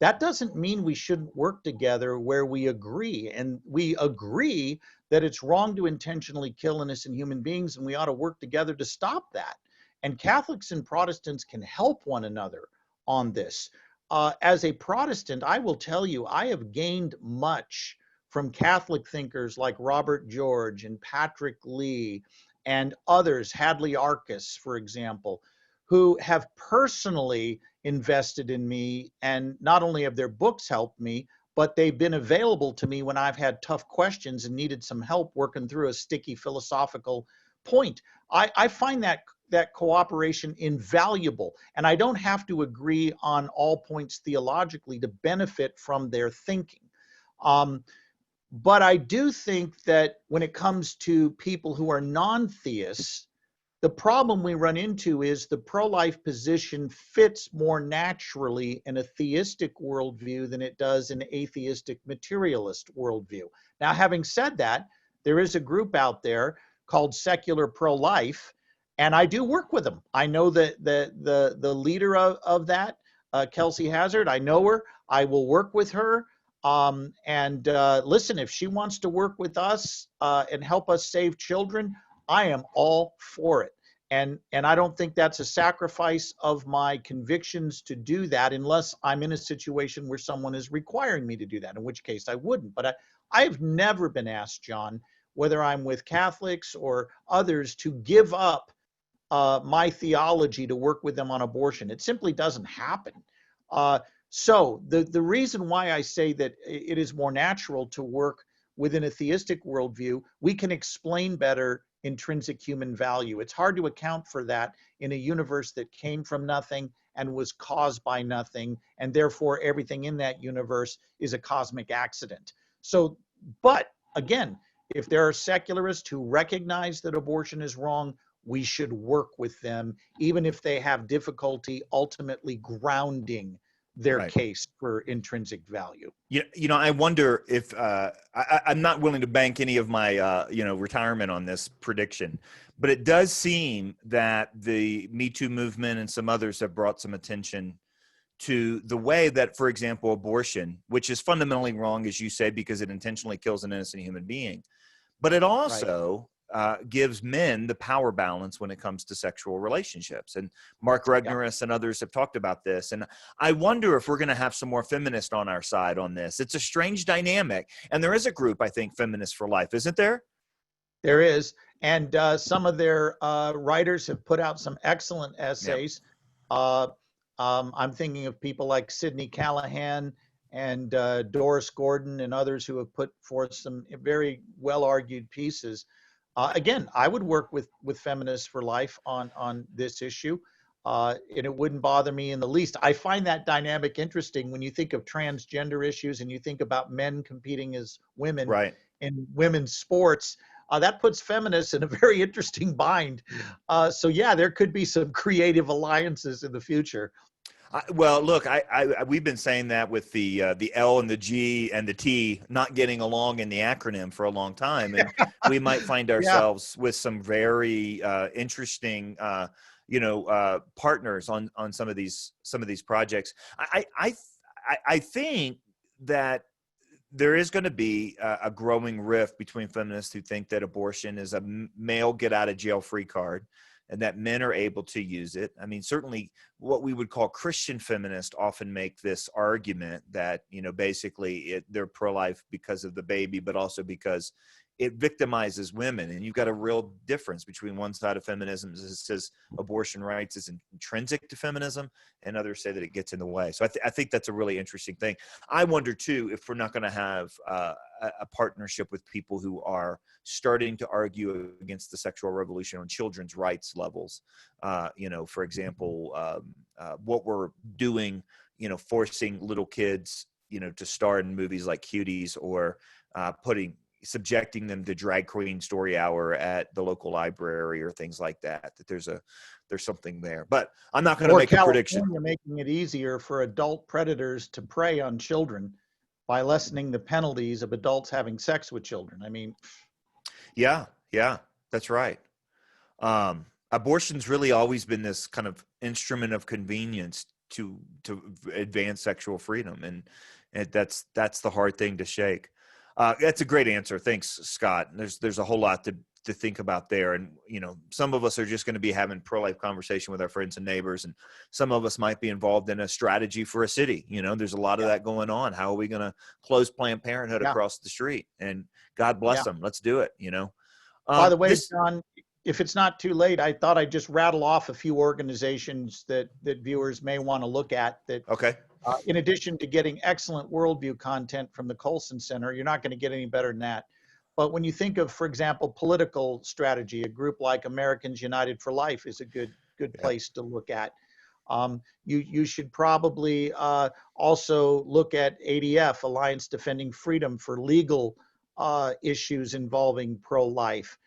that doesn't mean we shouldn't work together where we agree. And we agree that it's wrong to intentionally kill innocent human beings, and we ought to work together to stop that. And Catholics and Protestants can help one another on this. As a Protestant, I will tell you, I have gained much from Catholic thinkers like Robert George and Patrick Lee and others, Hadley Arcus, for example, who have personally invested in me, and not only have their books helped me, but they've been available to me when I've had tough questions and needed some help working through a sticky philosophical point. I find that cooperation invaluable, and I don't have to agree on all points theologically to benefit from their thinking. But I do think that when it comes to people who are non-theists, the problem we run into is the pro-life position fits more naturally in a theistic worldview than it does in an atheistic materialist worldview. Now, having said that, there is a group out there called Secular Pro-Life, and I do work with them. I know that the leader of that, Kelsey Hazard, I know her. I will work with her. Listen, if she wants to work with us and help us save children, I am all for it. And I don't think that's a sacrifice of my convictions to do that unless I'm in a situation where someone is requiring me to do that, in which case I wouldn't. But I've never been asked, John, whether I'm with Catholics or others, to give up my theology to work with them on abortion. It simply doesn't happen. So the reason why I say that it is more natural to work within a theistic worldview, we can explain better intrinsic human value. It's hard to account for that in a universe that came from nothing and was caused by nothing, and therefore everything in that universe is a cosmic accident. So, but again, if there are secularists who recognize that abortion is wrong, we should work with them, even if they have difficulty ultimately grounding their Right. case for intrinsic value. I wonder if I'm not willing to bank any of my retirement on this prediction, but it does seem that the Me Too movement and some others have brought some attention to the way that, for example, abortion, which is fundamentally wrong, as you say, because it intentionally kills an innocent human being, but it Right. also gives men the power balance when it comes to sexual relationships. And Mark Yeah. Regnerus and others have talked about this. And I wonder if we're going to have some more feminists on our side on this. It's a strange dynamic. And there is a group, I think, Feminists for Life, isn't there? There is. And some of their writers have put out some excellent Yeah. essays. Uh, I'm thinking of people like Sidney Callahan and Doris Gordon and others who have put forth some very well argued pieces. Again, I would work with Feminists for Life on this issue, and it wouldn't bother me in the least. I find that dynamic interesting when you think of transgender issues and you think about men competing as women Right. in women's sports. That puts feminists in a very interesting bind. So yeah, there could be some creative alliances in the future. Well, look, we've been saying that with the L and the G and the T not getting along in the acronym for a long time, and we might find Yeah, ourselves with some very interesting, partners on some of these projects. I think that there is going to be a growing rift between feminists who think that abortion is a male get out of jail free card and that men are able to use it. I mean, certainly what we would call Christian feminists often make this argument that, basically they're pro-life because of the baby, but also because it victimizes women. And you've got a real difference between one side of feminism that says abortion rights is intrinsic to feminism, and others say that it gets in the way. So I think that's a really interesting thing. I wonder, too, if we're not going to have a partnership with people who are starting to argue against the sexual revolution on children's rights levels. For example, what we're doing, forcing little kids, to star in movies like Cuties, or subjecting them to drag queen story hour at the local library or things like that, there's something there. But I'm not going to or make a prediction. California making it easier for adult predators to prey on children by lessening the penalties of adults having sex with children. I mean, Yeah, that's right. Abortion's really always been this kind of instrument of convenience to advance sexual freedom, and that's the hard thing to shake. That's a great answer. Thanks, Scott. There's a whole lot to think about there. And, some of us are just going to be having pro-life conversation with our friends and neighbors. And some of us might be involved in a strategy for a city. There's a lot of that going on. How are we going to close Planned Parenthood yeah, across the street? And God bless yeah. them. Let's do it. By the way, This, John, if it's not too late, I thought I'd just rattle off a few organizations that viewers may want to look at that. okay. In addition to getting excellent worldview content from the Colson Center, you're not going to get any better than that. But when you think of, for example, political strategy, a group like Americans United for Life is a good Yeah. place to look at. You should probably also look at ADF, Alliance Defending Freedom, for legal issues involving pro-life.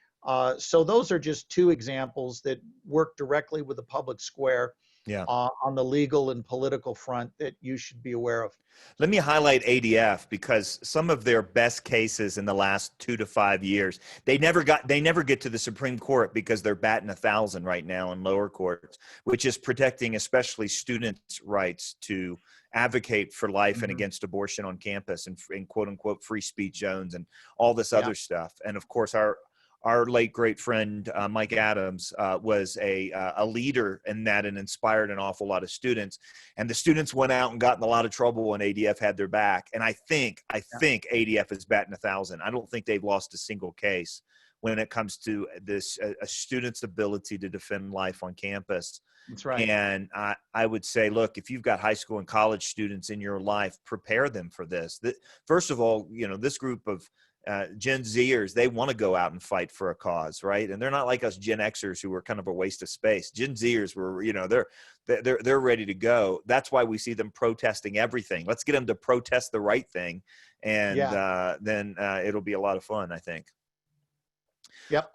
So those are just two examples that work directly with the public square Yeah. on the legal and political front that you should be aware of. Let me highlight ADF because some of their best cases in the last 2 to 5 years, they never get to the Supreme Court because they're batting 1,000 right now in lower courts, which is protecting especially students' rights to advocate for life and Mhm. against abortion on campus and quote unquote free speech zones and all this Yeah, other stuff. And of course, our late great friend Mike Adams was a leader in that and inspired an awful lot of students. And the students went out and got in a lot of trouble when ADF had their back. And I think yeah, ADF is batting 1,000. I don't think they've lost a single case when it comes to this a student's ability to defend life on campus. That's right. And I would say, look, if you've got high school and college students in your life, prepare them for this. First of all, this group of Gen Zers, they want to go out and fight for a cause, right? And they're not like us Gen Xers who were kind of a waste of space. Gen Zers were, they're ready to go. That's why we see them protesting everything. Let's get them to protest the right thing, and then it'll be a lot of fun, I think. Yep.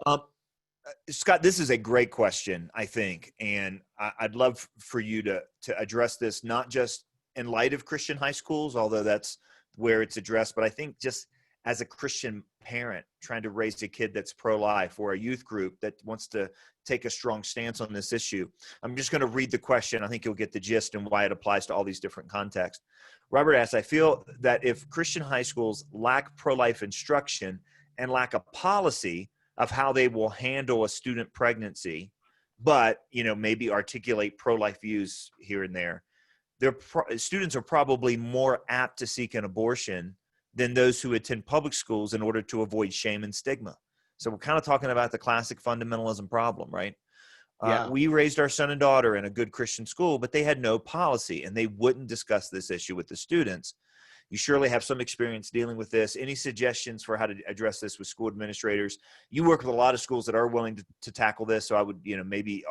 Scott, this is a great question, I think, and I'd love for you to address this, not just in light of Christian high schools, although that's where it's addressed, but I think just as a Christian parent trying to raise a kid that's pro-life, or a youth group that wants to take a strong stance on this issue. I'm just going to read the question. I think you'll get the gist and why it applies to all these different contexts. Robert asks, I feel that if Christian high schools lack pro-life instruction and lack a policy of how they will handle a student pregnancy, but maybe articulate pro-life views here and there, their students are probably more apt to seek an abortion than those who attend public schools in order to avoid shame and stigma. So we're kind of talking about the classic fundamentalism problem, right? Yeah. We raised our son and daughter in a good Christian school, but they had no policy and they wouldn't discuss this issue with the students. You surely have some experience dealing with this. Any suggestions for how to address this with school administrators? You work with a lot of schools that are willing to tackle this, so I would, maybe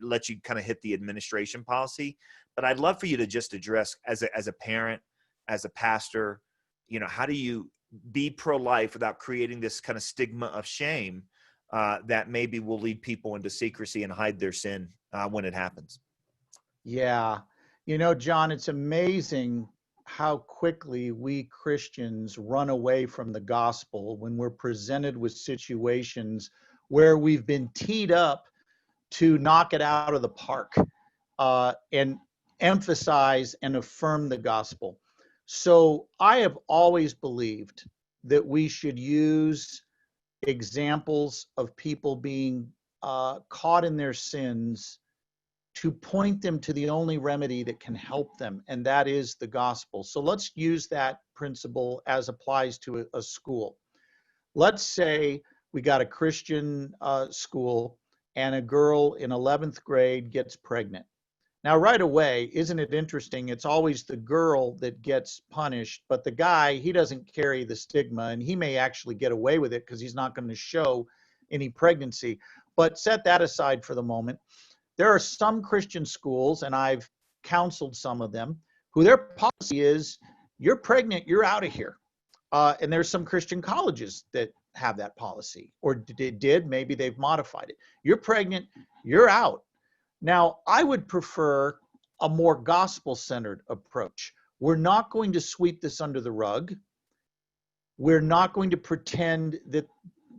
let you kind of hit the administration policy. But I'd love for you to just address as a parent, as a pastor, how do you be pro-life without creating this kind of stigma of shame that maybe will lead people into secrecy and hide their sin when it happens? Yeah. John, it's amazing how quickly we Christians run away from the gospel when we're presented with situations where we've been teed up to knock it out of the park and emphasize and affirm the gospel. So I have always believed that we should use examples of people being caught in their sins to point them to the only remedy that can help them, and that is the gospel. So let's use that principle as applies to a school. Let's say we got a Christian school and a girl in 11th grade gets pregnant. Now, right away, isn't it interesting? It's always the girl that gets punished, but the guy, he doesn't carry the stigma, and he may actually get away with it because he's not going to show any pregnancy. But set that aside for the moment. There are some Christian schools, and I've counseled some of them, who their policy is, you're pregnant, you're out of here. And there's some Christian colleges that have that policy, or did, maybe they've modified it. You're pregnant, you're out. Now, I would prefer a more gospel-centered approach. We're not going to sweep this under the rug. We're not going to pretend that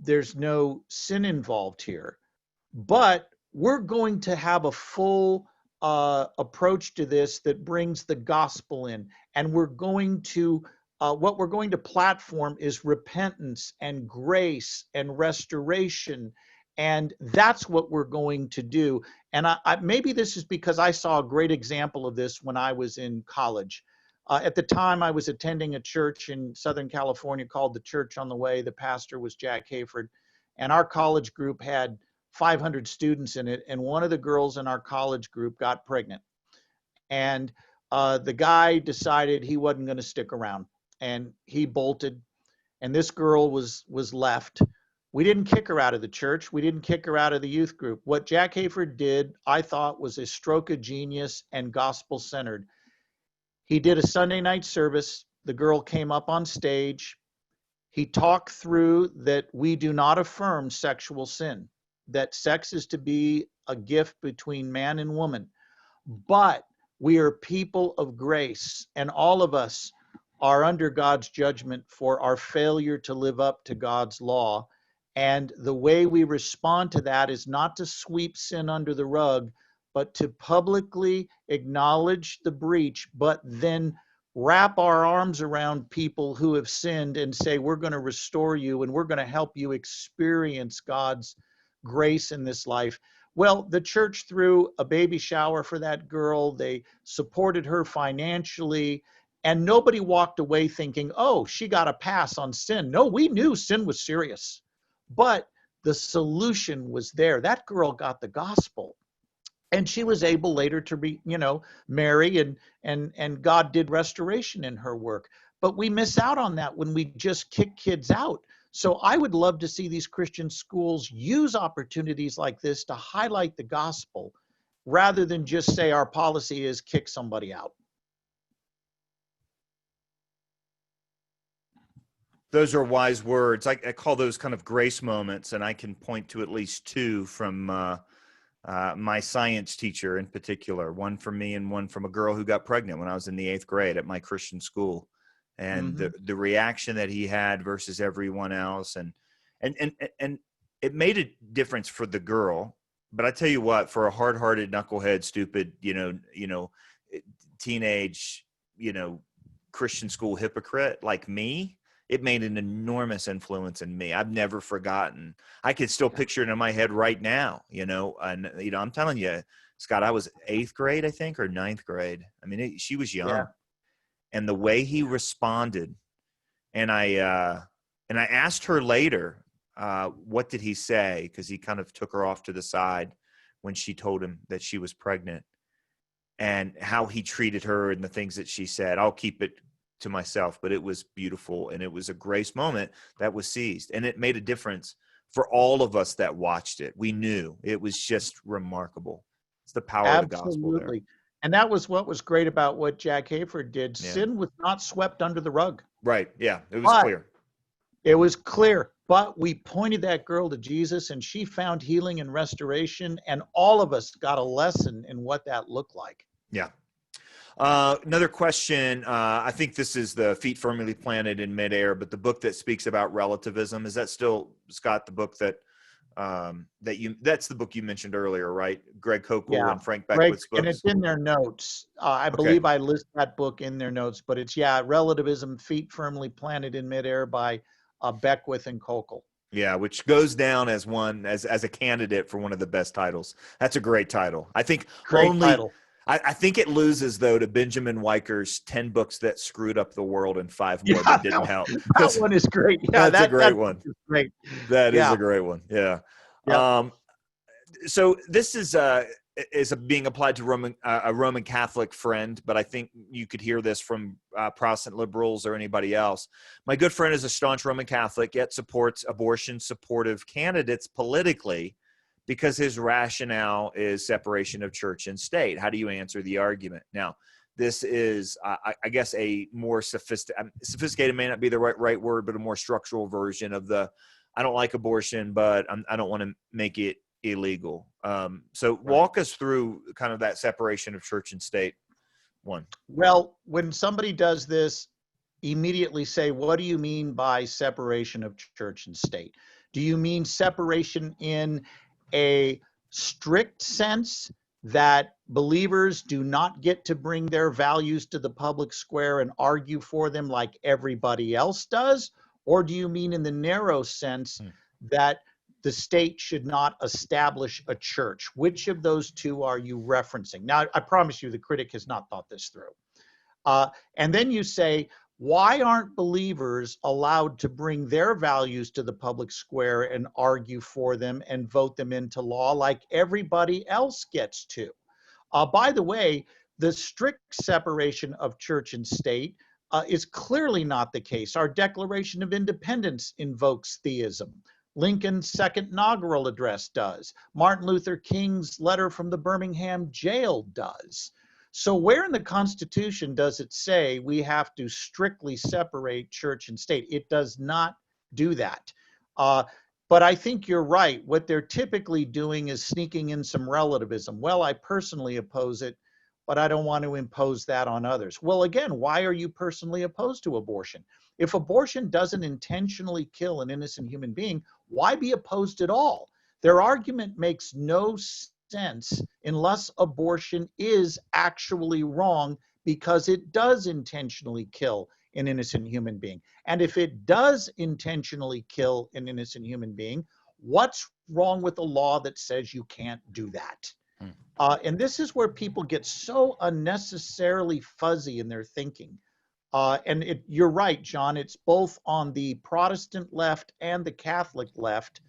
there's no sin involved here, but we're going to have a full approach to this that brings the gospel in. And we're going to, what we're going to platform is repentance and grace and restoration. And that's what we're going to do. And maybe this is because I saw a great example of this when I was in college. At the time, I was attending a church in Southern California called the Church on the Way. The pastor was Jack Hayford. And our college group had 500 students in it, and one of the girls in our college group got pregnant. And the guy decided he wasn't going to stick around, and he bolted, and this girl was left. We didn't kick her out of the church. We didn't kick her out of the youth group. What Jack Hayford did, I thought, was a stroke of genius and gospel-centered. He did a Sunday night service. The girl came up on stage. He talked through that we do not affirm sexual sin, that sex is to be a gift between man and woman. But we are people of grace, and all of us are under God's judgment for our failure to live up to God's law. And the way we respond to that is not to sweep sin under the rug, but to publicly acknowledge the breach, but then wrap our arms around people who have sinned and say, we're going to restore you and we're going to help you experience God's grace in this life. Well, the church threw a baby shower for that girl. They supported her financially, and nobody walked away thinking, oh, she got a pass on sin. No, we knew sin was serious. But The solution was there. That girl got the gospel. And she was able later to marry, and God did restoration in her work. But we miss out on that when we just kick kids out. So I would love to see these Christian schools use opportunities like this to highlight the gospel rather than just say our policy is kick somebody out. Those are wise words. I call those kind of grace moments, and I can point to at least two from my science teacher in particular, one from me and one from a girl who got pregnant when I was in the 8th grade at my Christian school. And the reaction that he had versus everyone else. And it made a difference for the girl. But I tell you what, for a hard-hearted, knucklehead, stupid, teenage, Christian school hypocrite like me, it made an enormous influence in me. I've never forgotten. I could still picture it in my head right now, and, I'm telling you, Scott, I was 8th grade, I think, or 9th grade. I mean, she was young. Yeah. And the way he responded, and I asked her later, what did he say? Because he kind of took her off to the side when she told him that she was pregnant, and how he treated her and the things that she said. I'll keep it to myself, but it was beautiful, and it was a grace moment that was seized, and it made a difference for all of us that watched it. We knew it was just remarkable. It's the power of the gospel there. Absolutely. And that was what was great about what Jack Hayford did. Yeah. Sin was not swept under the rug. Right. Yeah. It was clear. It was clear. But we pointed that girl to Jesus, and she found healing and restoration. And all of us got a lesson in what that looked like. Yeah. Another question. I think this is the Feet Firmly Planted in Midair, but the book that speaks about relativism, is that still, Scott, the book that's the book you mentioned earlier, right? Greg Kokel and Frank Beckwith's books. And it's in their notes. I believe I list that book in their notes, but it's, Relativism, Feet Firmly Planted in Midair by Beckwith and Kokel. Yeah, which goes down as as a candidate for one of the best titles. That's a great title. I think title. I think it loses, though, to Benjamin Weiker's 10 Books That Screwed Up the World and 5 More That Didn't Help. That one is great. Yeah, that's a great one. Great. That is a great one. Yeah. Yep. So this is being applied to a Roman Catholic friend, but I think you could hear this from Protestant liberals or anybody else. My good friend is a staunch Roman Catholic, yet supports abortion-supportive candidates politically, because his rationale is separation of church and state. How do you answer the argument? Now, this is, I guess, a more sophisticated may not be the right word, but a more structural version of I don't like abortion, but I don't want to make it illegal. So walk us through kind of that separation of church and state one. Well, when somebody does this, immediately say, what do you mean by separation of church and state? Do you mean separation in a strict sense that believers do not get to bring their values to the public square and argue for them like everybody else does? Or do you mean in the narrow sense that the state should not establish a church? Which of those two are you referencing? Now, I promise you the critic has not thought this through. And then you say, why aren't believers allowed to bring their values to the public square and argue for them and vote them into law like everybody else gets to? By the way, the strict separation of church and state is clearly not the case. Our Declaration of Independence invokes theism. Lincoln's second inaugural address does. Martin Luther King's letter from the Birmingham jail does. So where in the Constitution does it say we have to strictly separate church and state? It does not do that. But I think you're right. What they're typically doing is sneaking in some relativism. Well, I personally oppose it, but I don't want to impose that on others. Well, again, why are you personally opposed to abortion? If abortion doesn't intentionally kill an innocent human being, why be opposed at all? Their argument makes no sense unless abortion is actually wrong because it does intentionally kill an innocent human being. And if it does intentionally kill an innocent human being, what's wrong with a law that says you can't do that? And this is where people get so unnecessarily fuzzy in their thinking. And you're right, John, it's both on the Protestant left and the Catholic left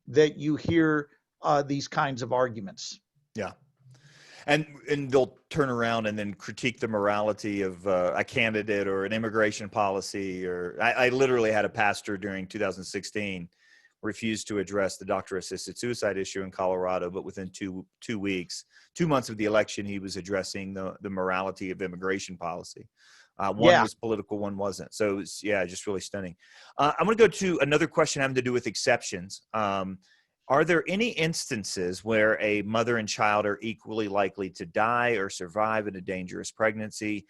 that you hear these kinds of arguments. Yeah. And they'll turn around and then critique the morality of a candidate or an immigration policy. Or I literally had a pastor during 2016 refuse to address the doctor-assisted suicide issue in Colorado, but within two weeks, 2 months of the election, he was addressing the morality of immigration policy. One Yeah. was political, one wasn't. So it was, yeah, just really stunning. I'm going to go to another question having to do with exceptions. Are there any instances where a mother and child are equally likely to die or survive in a dangerous pregnancy?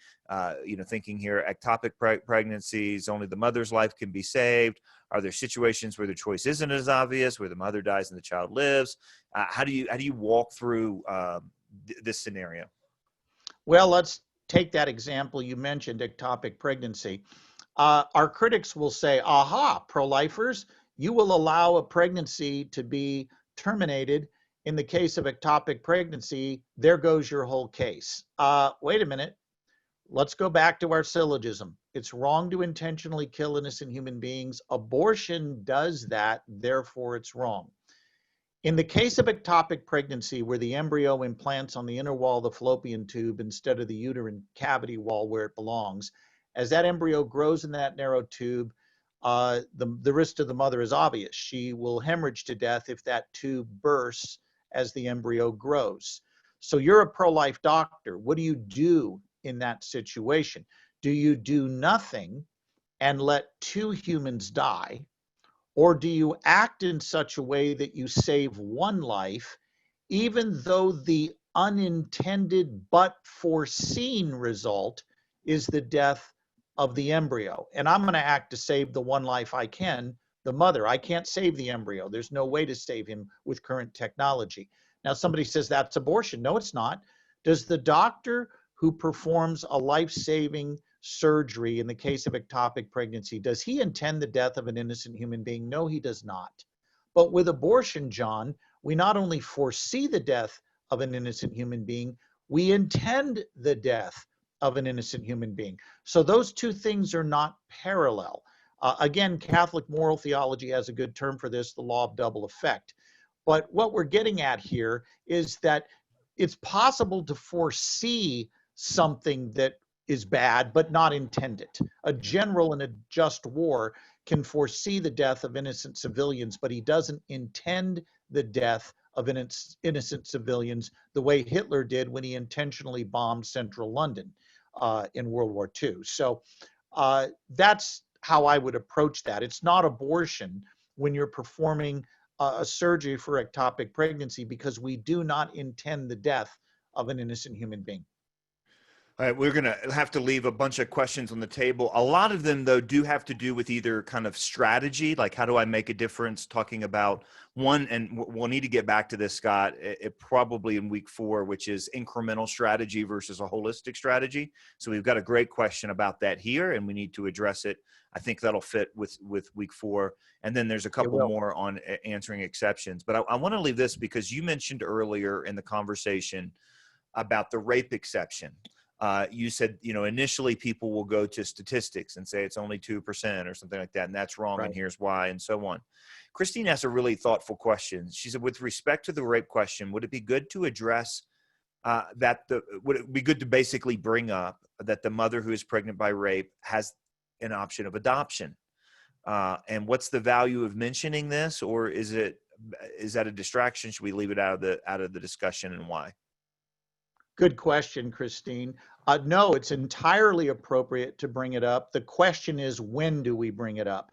Thinking here, ectopic pregnancies, only the mother's life can be saved. Are there situations where the choice isn't as obvious, where the mother dies and the child lives? How do you walk through this scenario? Well, let's take that example you mentioned, ectopic pregnancy. Our critics will say, aha, pro-lifers, you will allow a pregnancy to be terminated. In the case of ectopic pregnancy, there goes your whole case. Wait a minute. Let's go back to our syllogism. It's wrong to intentionally kill innocent human beings. Abortion does that, therefore it's wrong. In the case of ectopic pregnancy, where the embryo implants on the inner wall of the fallopian tube instead of the uterine cavity wall where it belongs, as that embryo grows in that narrow tube, the risk to the mother is obvious. She will hemorrhage to death if that tube bursts as the embryo grows. So you're a pro-life doctor. What do you do in that situation? Do you do nothing and let two humans die? Or do you act in such a way that you save one life, even though the unintended but foreseen result is the death of the embryo? And I'm going to act to save the one life I can, the mother. I can't save the embryo. There's no way to save him with current technology. Now, somebody says that's abortion. No, it's not. Does the doctor who performs a life-saving surgery in the case of ectopic pregnancy, does he intend the death of an innocent human being? No, he does not. But with abortion, John, we not only foresee the death of an innocent human being, we intend the death of an innocent human being. So those two things are not parallel. Again, Catholic moral theology has a good term for this, the law of double effect. But what we're getting at here is that it's possible to foresee something that is bad, but not intend it. A general in a just war can foresee the death of innocent civilians, but he doesn't intend the death of innocent civilians the way Hitler did when he intentionally bombed central London in World War II. So that's how I would approach that. It's not abortion when you're performing a surgery for ectopic pregnancy, because we do not intend the death of an innocent human being. All right, we're going to have to leave a bunch of questions on the table. A lot of them, though, do have to do with either kind of strategy, like how do I make a difference, talking about one, and we'll need to get back to this, Scott, probably in week 4, which is incremental strategy versus a holistic strategy. So we've got a great question about that here, and we need to address it. I think that'll fit with week 4. And then there's a couple more on answering exceptions. But I want to leave this because you mentioned earlier in the conversation about the rape exception. You said, initially people will go to statistics and say it's only 2% or something like that, and that's wrong, right, and here's why, and so on. Christine asked a really thoughtful question. She said, with respect to the rape question, would it be good to address would it be good to basically bring up that the mother who is pregnant by rape has an option of adoption? And what's the value of mentioning this, or is that a distraction? Should we leave it out of the discussion, and why? Good question, Christine. No, it's entirely appropriate to bring it up. The question is, when do we bring it up?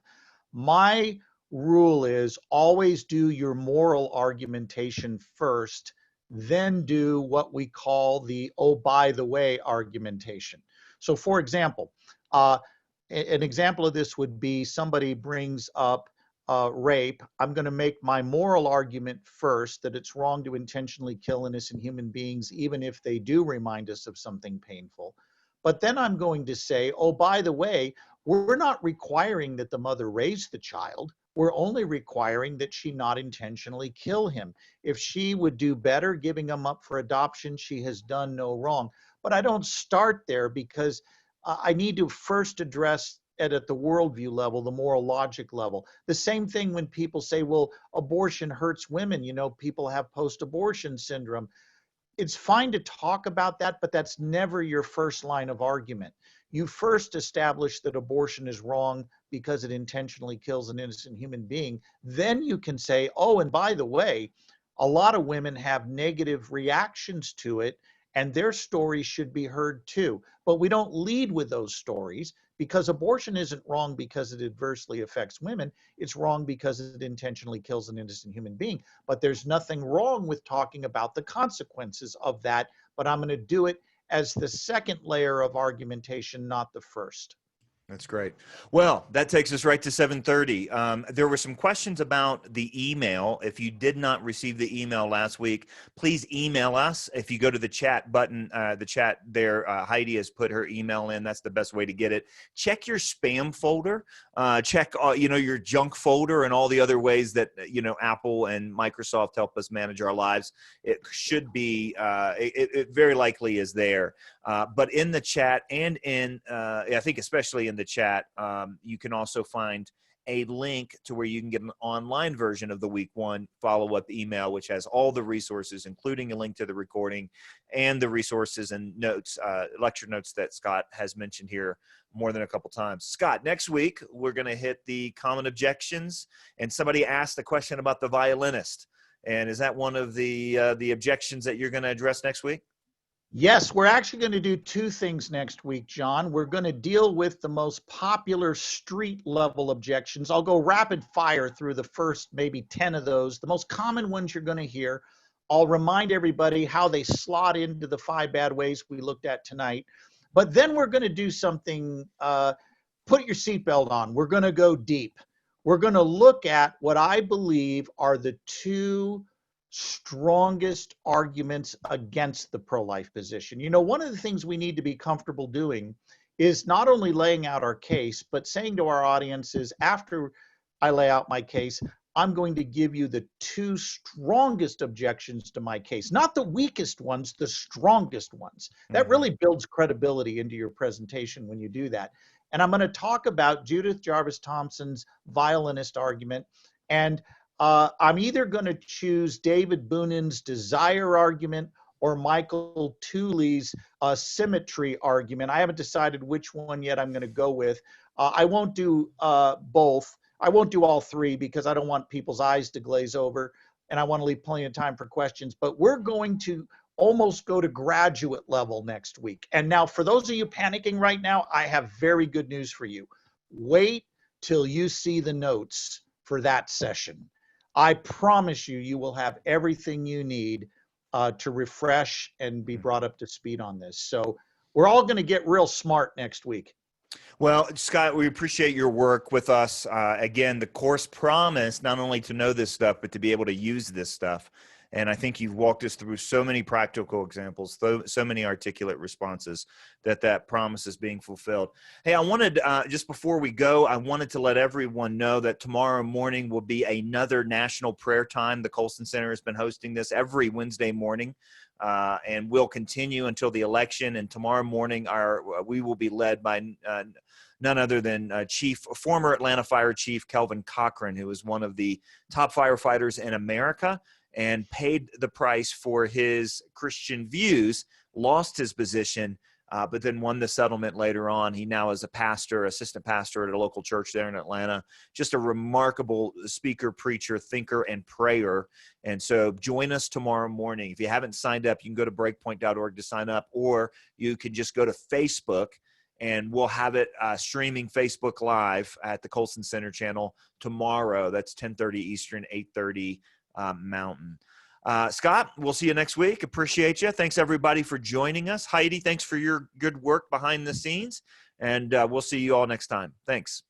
My rule is always do your moral argumentation first, then do what we call the oh, by the way argumentation. So for example, an example of this would be somebody brings up rape. I'm going to make my moral argument first that it's wrong to intentionally kill innocent human beings, even if they do remind us of something painful. But then I'm going to say, oh, by the way, we're not requiring that the mother raise the child. We're only requiring that she not intentionally kill him. If she would do better giving him up for adoption, she has done no wrong. But I don't start there because I need to first address at the worldview level, the moral logic level. The same thing when people say, well, abortion hurts women. You know, people have post-abortion syndrome. It's fine to talk about that, but that's never your first line of argument. You first establish that abortion is wrong because it intentionally kills an innocent human being. Then you can say, oh, and by the way, a lot of women have negative reactions to it, and their stories should be heard too. But we don't lead with those stories because abortion isn't wrong because it adversely affects women. It's wrong because it intentionally kills an innocent human being. But there's nothing wrong with talking about the consequences of that. But I'm going to do it as the second layer of argumentation, not the first. That's great. Well, that takes us right to 7:30. There were some questions about the email. If you did not receive the email last week, please email us. If you go to the chat button, the chat there, Heidi has put her email in. That's the best way to get it. Check your spam folder. Check, your junk folder and all the other ways that, Apple and Microsoft help us manage our lives. It should be, it very likely is there. But in the chat and I think especially in the chat, you can also find a link to where you can get an online version of the week 1 follow-up email, which has all the resources, including a link to the recording and the resources and notes, lecture notes that Scott has mentioned here more than a couple times. Scott, next week, we're going to hit the common objections, and somebody asked a question about the violinist. And is that one of the objections that you're going to address next week? Yes, we're actually going to do two things next week, John. We're going to deal with the most popular street level objections. I'll go rapid fire through the first maybe 10 of those, the most common ones you're going to hear. I'll remind everybody how they slot into the 5 bad ways we looked at tonight. But then we're going to do something, put your seatbelt on. We're going to go deep. We're going to look at what I believe are the 2 strongest arguments against the pro-life position. You know, one of the things we need to be comfortable doing is not only laying out our case, but saying to our audiences, after I lay out my case, I'm going to give you the 2 strongest objections to my case, not the weakest ones, the strongest ones. That really builds credibility into your presentation when you do that. And I'm going to talk about Judith Jarvis Thompson's violinist argument, and I'm either going to choose David Boonin's desire argument or Michael Tooley's symmetry argument. I haven't decided which one yet I'm going to go with. I won't do both. I won't do all 3 because I don't want people's eyes to glaze over, and I want to leave plenty of time for questions. But we're going to almost go to graduate level next week. And now for those of you panicking right now, I have very good news for you. Wait till you see the notes for that session. I promise you, you will have everything you need to refresh and be brought up to speed on this. So we're all going to get real smart next week. Well, Scott, we appreciate your work with us. Again, the course promised not only to know this stuff, but to be able to use this stuff. And I think you've walked us through so many practical examples, so many articulate responses that promise is being fulfilled. Hey, I wanted, just before we go, I wanted to let everyone know that tomorrow morning will be another national prayer time. The Colson Center has been hosting this every Wednesday morning, and will continue until the election. And tomorrow morning, we will be led by none other than former Atlanta Fire Chief Kelvin Cochran, who is one of the top firefighters in America, and paid the price for his Christian views, lost his position, but then won the settlement later on. He now is a pastor, assistant pastor at a local church there in Atlanta. Just a remarkable speaker, preacher, thinker, and prayer. And so join us tomorrow morning. If you haven't signed up, you can go to breakpoint.org to sign up, or you can just go to Facebook, and we'll have it streaming Facebook Live at the Colson Center channel tomorrow. That's 10:30 Eastern, 8:30 Mountain. Scott, we'll see you next week. Appreciate you. Thanks, everybody, for joining us. Heidi, thanks for your good work behind the scenes. And we'll see you all next time. Thanks.